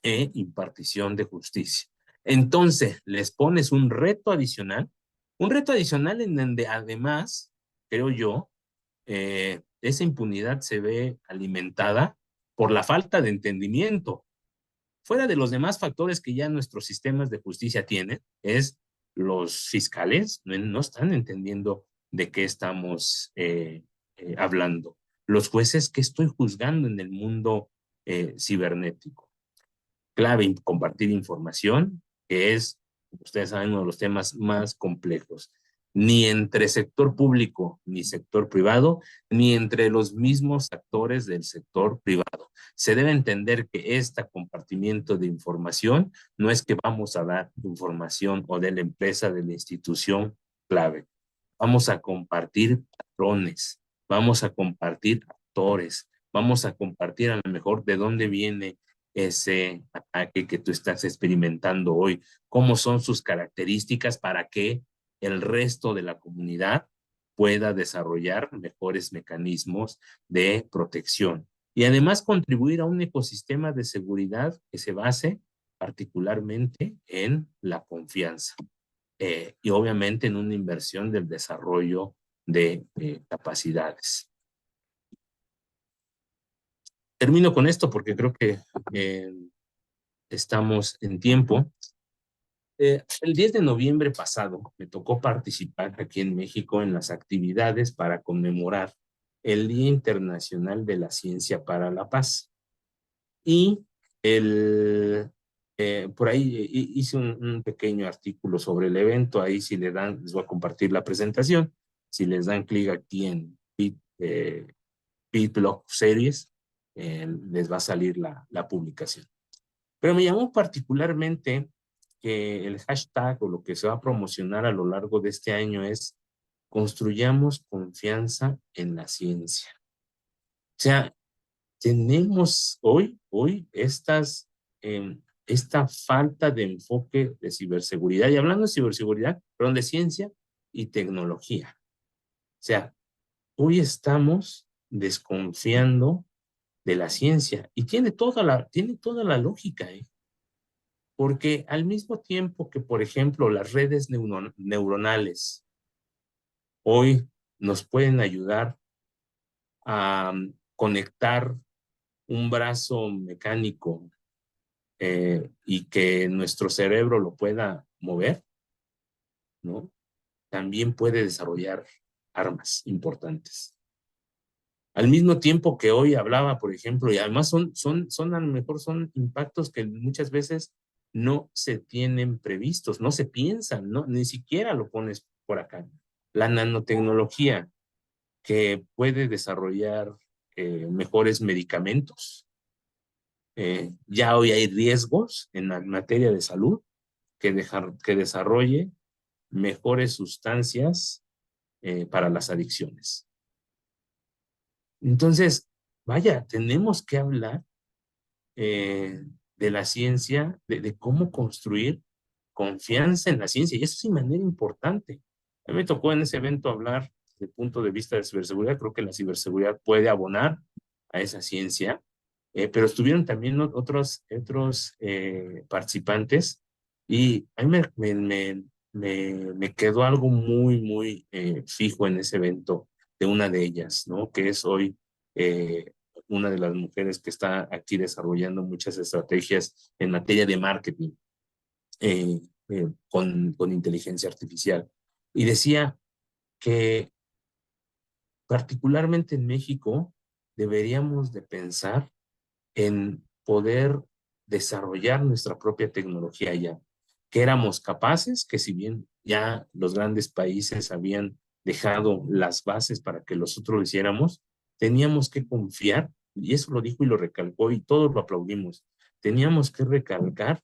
B: e impartición de justicia. Entonces, les pones un reto adicional en donde además, creo yo, esa impunidad se ve alimentada por la falta de entendimiento. Fuera de los demás factores que ya nuestros sistemas de justicia tienen, es los fiscales no están entendiendo de qué estamos hablando. Los jueces, ¿qué estoy juzgando en el mundo cibernético? Clave, compartir información, que es, ustedes saben, uno de los temas más complejos. Ni entre sector público ni sector privado, ni entre los mismos actores del sector privado. Se debe entender que este compartimiento de información no es que vamos a dar información o de la empresa, de la institución clave. Vamos a compartir patrones, vamos a compartir actores, vamos a compartir a lo mejor de dónde viene ese ataque que tú estás experimentando hoy, cómo son sus características para que el resto de la comunidad pueda desarrollar mejores mecanismos de protección y además contribuir a un ecosistema de seguridad que se base particularmente en la confianza y obviamente en una inversión del desarrollo de capacidades. Termino con esto porque creo que estamos en tiempo. El 10 de noviembre pasado me tocó participar aquí en México en las actividades para conmemorar el Día Internacional de la Ciencia para la Paz. Y por ahí hice un pequeño artículo sobre el evento. Ahí si le dan, les voy a compartir la presentación. Si les dan clic aquí en BitBlog Series, les va a salir la publicación. Pero me llamó particularmente que el hashtag o lo que se va a promocionar a lo largo de este año es construyamos confianza en la ciencia. O sea, tenemos hoy esta falta de enfoque de ciberseguridad, y hablando de ciberseguridad, perdón, de ciencia y tecnología. O sea, hoy estamos desconfiando de la ciencia y tiene toda la lógica, porque al mismo tiempo que, por ejemplo, las redes neuronales hoy nos pueden ayudar a conectar un brazo mecánico y que nuestro cerebro lo pueda mover, ¿no? También puede desarrollar armas importantes. Al mismo tiempo que hoy hablaba, por ejemplo, y además son a lo mejor son impactos que muchas veces no se tienen previstos, no se piensan, ¿no? Ni siquiera lo pones por acá. La nanotecnología que puede desarrollar mejores medicamentos. Ya hoy hay riesgos en la materia de salud que desarrolle mejores sustancias para las adicciones. Entonces, vaya, tenemos que hablar de la ciencia, de cómo construir confianza en la ciencia, y eso es de manera importante. A mí me tocó en ese evento hablar desde el punto de vista de ciberseguridad. Creo que la ciberseguridad puede abonar a esa ciencia, pero estuvieron también otros participantes, y a mí me quedó algo muy fijo en ese evento de una de ellas, ¿no? Que es hoy una de las mujeres que está aquí desarrollando muchas estrategias en materia de marketing con inteligencia artificial. Y decía que particularmente en México deberíamos de pensar en poder desarrollar nuestra propia tecnología ya, que éramos capaces, que si bien ya los grandes países habían dejado las bases para que nosotros lo hiciéramos, teníamos que confiar, y eso lo dijo y lo recalcó y todos lo aplaudimos, teníamos que recalcar,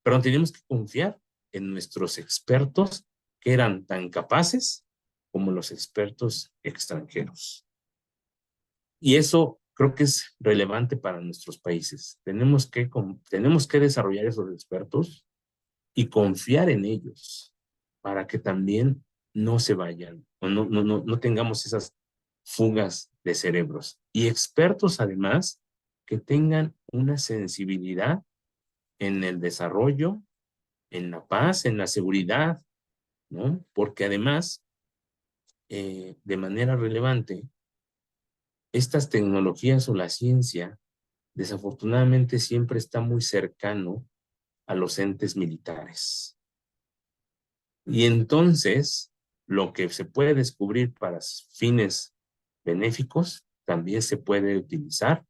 B: pero teníamos que confiar en nuestros expertos que eran tan capaces como los expertos extranjeros. Y eso creo que es relevante para nuestros países. Tenemos que desarrollar esos expertos y confiar en ellos para que también no se vayan o no tengamos esas fugas de cerebros. Y expertos además que tengan una sensibilidad en el desarrollo, en la paz, en la seguridad, ¿no? Porque además, de manera relevante, estas tecnologías o la ciencia, desafortunadamente, siempre está muy cercano a los entes militares. Y entonces, lo que se puede descubrir para fines benéficos, también se puede utilizar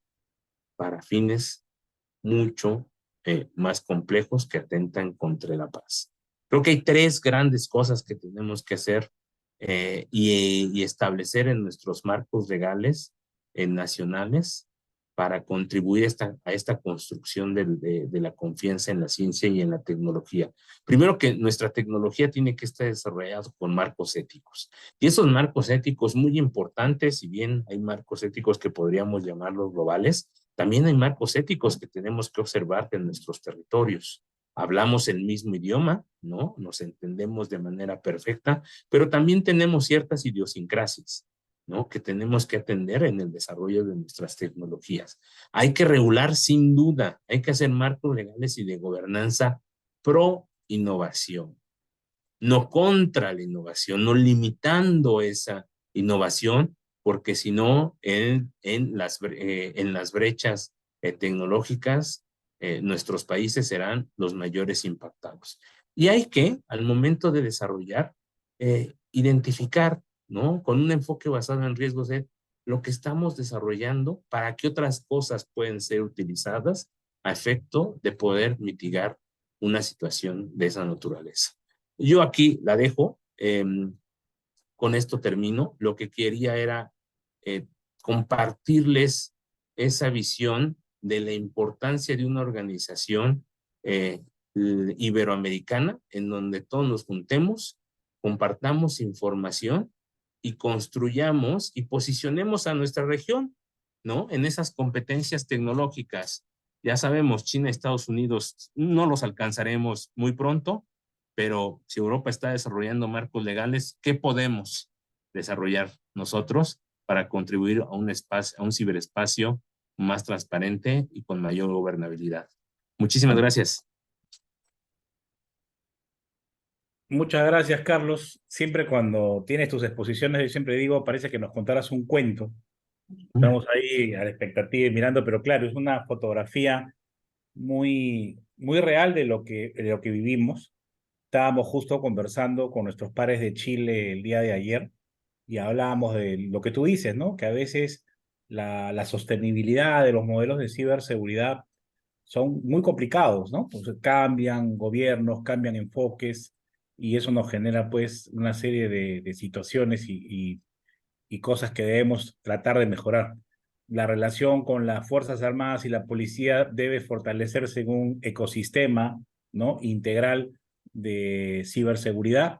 B: para fines mucho más complejos que atentan contra la paz. Creo que hay tres grandes cosas que tenemos que hacer y establecer en nuestros marcos legales nacionales para contribuir a esta construcción de la confianza en la ciencia y en la tecnología. Primero, que nuestra tecnología tiene que estar desarrollada con marcos éticos. Y esos marcos éticos muy importantes, si bien hay marcos éticos que podríamos llamarlos globales, también hay marcos éticos que tenemos que observar en nuestros territorios. Hablamos el mismo idioma, ¿no? Nos entendemos de manera perfecta, pero también tenemos ciertas idiosincrasias, ¿no? Que tenemos que atender en el desarrollo de nuestras tecnologías. Hay que regular sin duda, hay que hacer marcos legales y de gobernanza pro innovación, no contra la innovación, no limitando esa innovación, porque si no, en las brechas tecnológicas, nuestros países serán los mayores impactados. Y hay que, al momento de desarrollar, identificar, ¿no? Con un enfoque basado en riesgos de lo que estamos desarrollando, para qué otras cosas pueden ser utilizadas a efecto de poder mitigar una situación de esa naturaleza. Yo aquí la dejo. Con esto termino. Lo que quería era eh, compartirles esa visión de la importancia de una organización eh, iberoamericana en donde todos nos juntemos, compartamos información y construyamos y posicionemos a nuestra región, ¿no? En esas competencias tecnológicas. Ya sabemos, China y Estados Unidos no los alcanzaremos muy pronto, pero si Europa está desarrollando marcos legales, ¿qué podemos desarrollar nosotros para contribuir a un espacio, a un ciberespacio más transparente y con mayor gobernabilidad? Muchísimas gracias.
A: Muchas gracias, Carlos. Siempre cuando tienes tus exposiciones, yo siempre digo, parece que nos contaras un cuento. Estamos ahí a la expectativa y mirando, pero claro, es una fotografía muy real de lo que vivimos. Estábamos justo conversando con nuestros pares de Chile el día de ayer y hablábamos de lo que tú dices, ¿no? Que a veces la sostenibilidad de los modelos de ciberseguridad son muy complicados, ¿no? Pues cambian gobiernos, cambian enfoques y eso nos genera pues una serie de situaciones y cosas que debemos tratar de mejorar. La relación con las Fuerzas Armadas y la policía debe fortalecerse en un ecosistema, ¿no? Integral de ciberseguridad.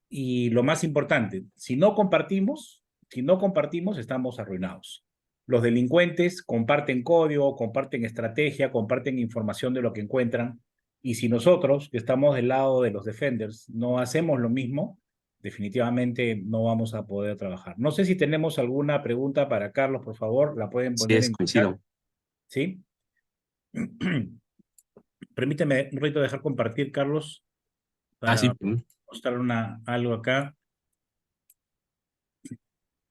A: Y lo más importante, si no compartimos, estamos arruinados. Los delincuentes comparten código, comparten estrategia, comparten información de lo que encuentran. Y si nosotros, que estamos del lado de los defenders, no hacemos lo mismo, definitivamente no vamos a poder trabajar. No sé si tenemos alguna pregunta para Carlos, por favor, la pueden
B: Sí,
A: poner
B: es,
A: en chat,
B: coincido.
A: ¿sí? Permíteme un ratito dejar compartir, Carlos,
B: Ah, sí.
A: para mostrar algo acá.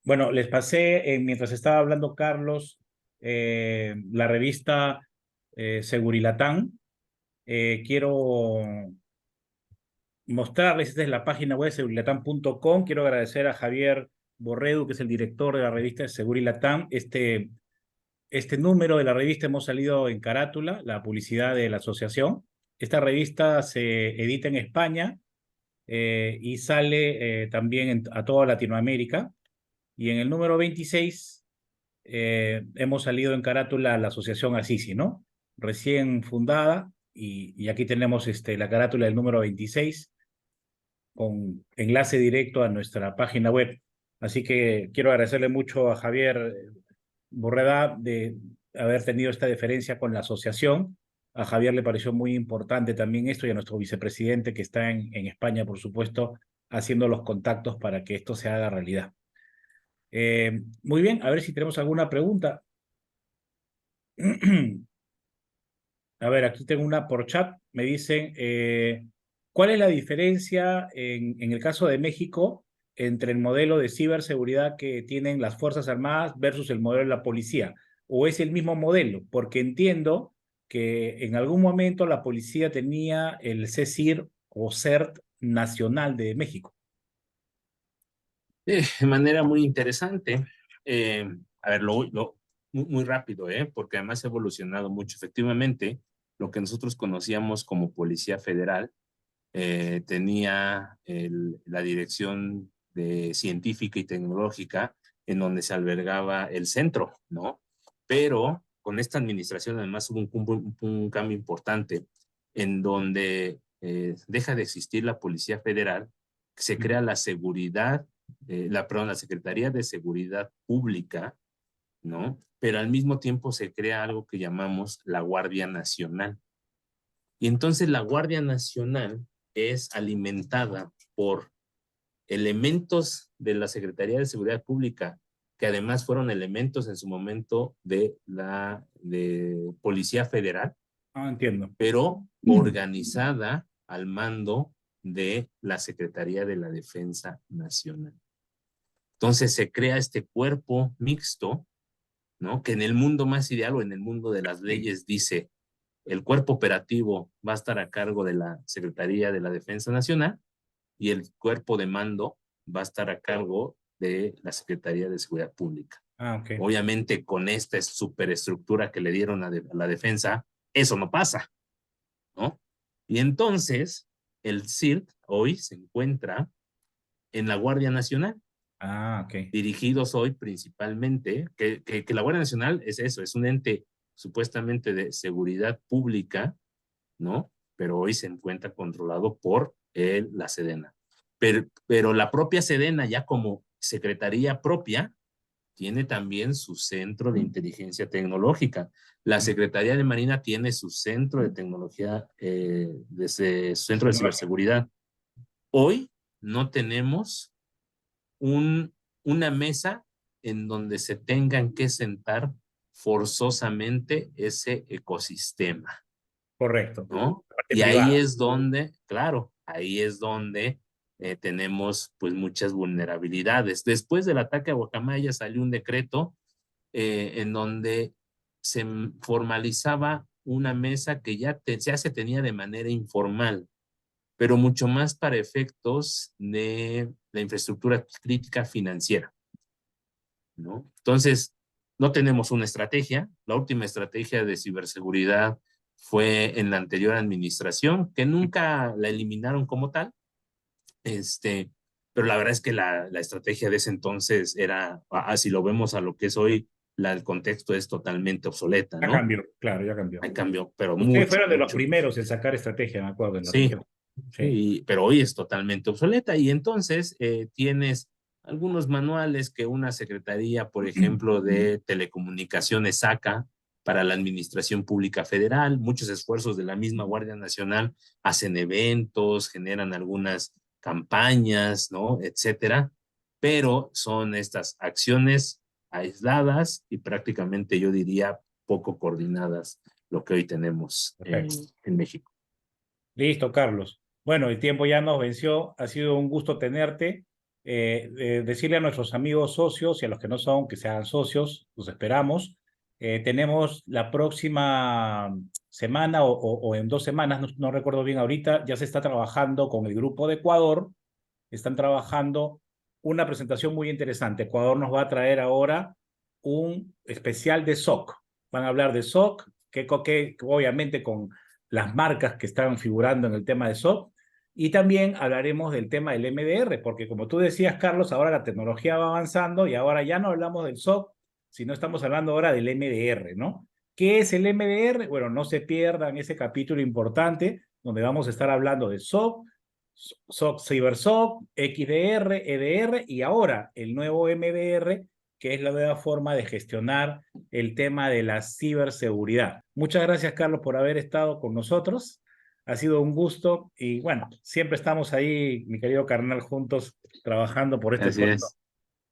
A: Bueno, les pasé, mientras estaba hablando Carlos, la revista Segurilatán. Quiero mostrarles, esta es la página web segurilatán.com. Quiero agradecer a Javier Borredu, que es el director de la revista Segurilatán. Este número de la revista hemos salido en carátula, la publicidad de la asociación. Esta revista se edita en España y sale también a toda Latinoamérica. Y en el número 26 hemos salido en carátula la asociación Assisi, ¿no? Recién fundada y aquí tenemos la carátula del número 26 con enlace directo a nuestra página web. Así que quiero agradecerle mucho a Javier Borreda de haber tenido esta deferencia con la asociación A Javier le pareció muy importante también esto y a nuestro vicepresidente que está en España, por supuesto, haciendo los contactos para que esto se haga realidad. Muy bien, a ver si tenemos alguna pregunta. A ver, aquí tengo una por chat. Me dicen, ¿cuál es la diferencia en el caso de México entre el modelo de ciberseguridad que tienen las Fuerzas Armadas versus el modelo de la policía? ¿O es el mismo modelo? Porque entiendo que en algún momento la policía tenía el CECIR o CERT nacional de México.
B: De manera muy interesante. Eh, a ver, muy rápido, porque además ha evolucionado mucho. Efectivamente, lo que nosotros conocíamos como Policía Federal tenía la dirección de científica y tecnológica en donde se albergaba el centro, ¿no? Pero con esta administración además hubo un cambio importante en donde deja de existir la Policía Federal, se crea la seguridad, la Secretaría de Seguridad Pública, ¿no? Pero al mismo tiempo se crea algo que llamamos la Guardia Nacional. Y entonces la Guardia Nacional es alimentada por elementos de la Secretaría de Seguridad Pública, que además fueron elementos en su momento de Policía Federal,
A: Ah, entiendo.
B: pero organizada al mando de la Secretaría de la Defensa Nacional. Entonces se crea este cuerpo mixto, ¿no? Que en el mundo más ideal o en el mundo de las leyes dice, el cuerpo operativo va a estar a cargo de la Secretaría de la Defensa Nacional y el cuerpo de mando va a estar a cargo de la Secretaría de Seguridad Pública.
A: Ah, ok.
B: Obviamente con esta superestructura que le dieron a la defensa, eso no pasa, ¿no? Y entonces el CIRT hoy se encuentra en la Guardia Nacional,
A: Ah, ok.
B: dirigidos hoy principalmente, que la Guardia Nacional es eso, es un ente supuestamente de seguridad pública, ¿no? Pero hoy se encuentra controlado por la Sedena. Pero la propia Sedena, ya como secretaría propia, tiene también su centro de inteligencia tecnológica. La Secretaría de Marina tiene su centro de tecnología, su centro de ciberseguridad. Hoy no tenemos una mesa en donde se tengan que sentar forzosamente ese ecosistema,
A: Correcto.
B: ¿no?
A: La parte
B: Y ahí
A: privada.
B: es donde, claro, ahí es donde tenemos pues muchas vulnerabilidades. Después del ataque a Guacamaya salió un decreto en donde se formalizaba una mesa que ya se tenía de manera informal, pero mucho más para efectos de la infraestructura crítica financiera, ¿no? Entonces, no tenemos una estrategia. La última estrategia de ciberseguridad fue en la anterior administración, que nunca la eliminaron como tal, pero la verdad es que la estrategia de ese entonces era, si lo vemos a lo que es hoy, el contexto es totalmente obsoleta,
A: Ya
B: ¿no?
A: cambió, claro, ya cambió.
B: Hay cambio, pero
A: Ustedes
B: mucho,
A: fueron de los
B: mucho.
A: primeros en sacar estrategia, me acuerdo, en la
B: Sí,
A: región. Sí.
B: pero hoy es totalmente obsoleta y entonces tienes algunos manuales que una secretaría, por ejemplo, de telecomunicaciones saca para la Administración Pública Federal, muchos esfuerzos de la misma Guardia Nacional hacen eventos, generan algunas campañas, ¿no? Etcétera, pero son estas acciones aisladas y prácticamente yo diría poco coordinadas lo que hoy tenemos
A: Perfecto.
B: en México.
A: Listo, Carlos. Bueno, el tiempo ya nos venció. Ha sido un gusto tenerte. Decirle a nuestros amigos socios y a los que no son, que sean socios, los esperamos. Tenemos la próxima semana o en 2 semanas, no recuerdo bien ahorita, ya se está trabajando con el grupo de Ecuador. Están trabajando una presentación muy interesante. Ecuador nos va a traer ahora un especial de SOC. Van a hablar de SOC, que obviamente con las marcas que están figurando en el tema de SOC, y también hablaremos del tema del MDR, porque como tú decías, Carlos, ahora la tecnología va avanzando y ahora ya no hablamos del SOC, sino estamos hablando ahora del MDR, ¿no? ¿Qué es el MDR? Bueno, no se pierdan ese capítulo importante donde vamos a estar hablando de SOC, SOC, CyberSOC, XDR, EDR y ahora el nuevo MDR que es la nueva forma de gestionar el tema de la ciberseguridad. Muchas gracias, Carlos, por haber estado con nosotros. Ha sido un gusto y bueno, siempre estamos ahí, mi querido carnal, juntos trabajando por este
B: Así
A: proyecto.
B: es.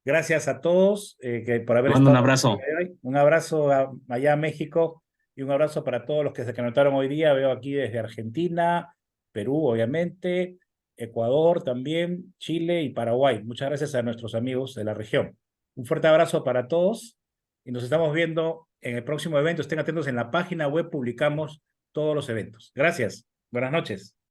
A: Gracias a todos por
B: Te
A: haber
B: mando un
A: estado
B: abrazo.
A: hoy. Un abrazo allá a México y un abrazo para todos los que se conectaron hoy día. Veo aquí desde Argentina, Perú, obviamente, Ecuador también, Chile y Paraguay. Muchas gracias a nuestros amigos de la región. Un fuerte abrazo para todos y nos estamos viendo en el próximo evento. Estén atentos, en la página web publicamos todos los eventos. Gracias. Buenas noches.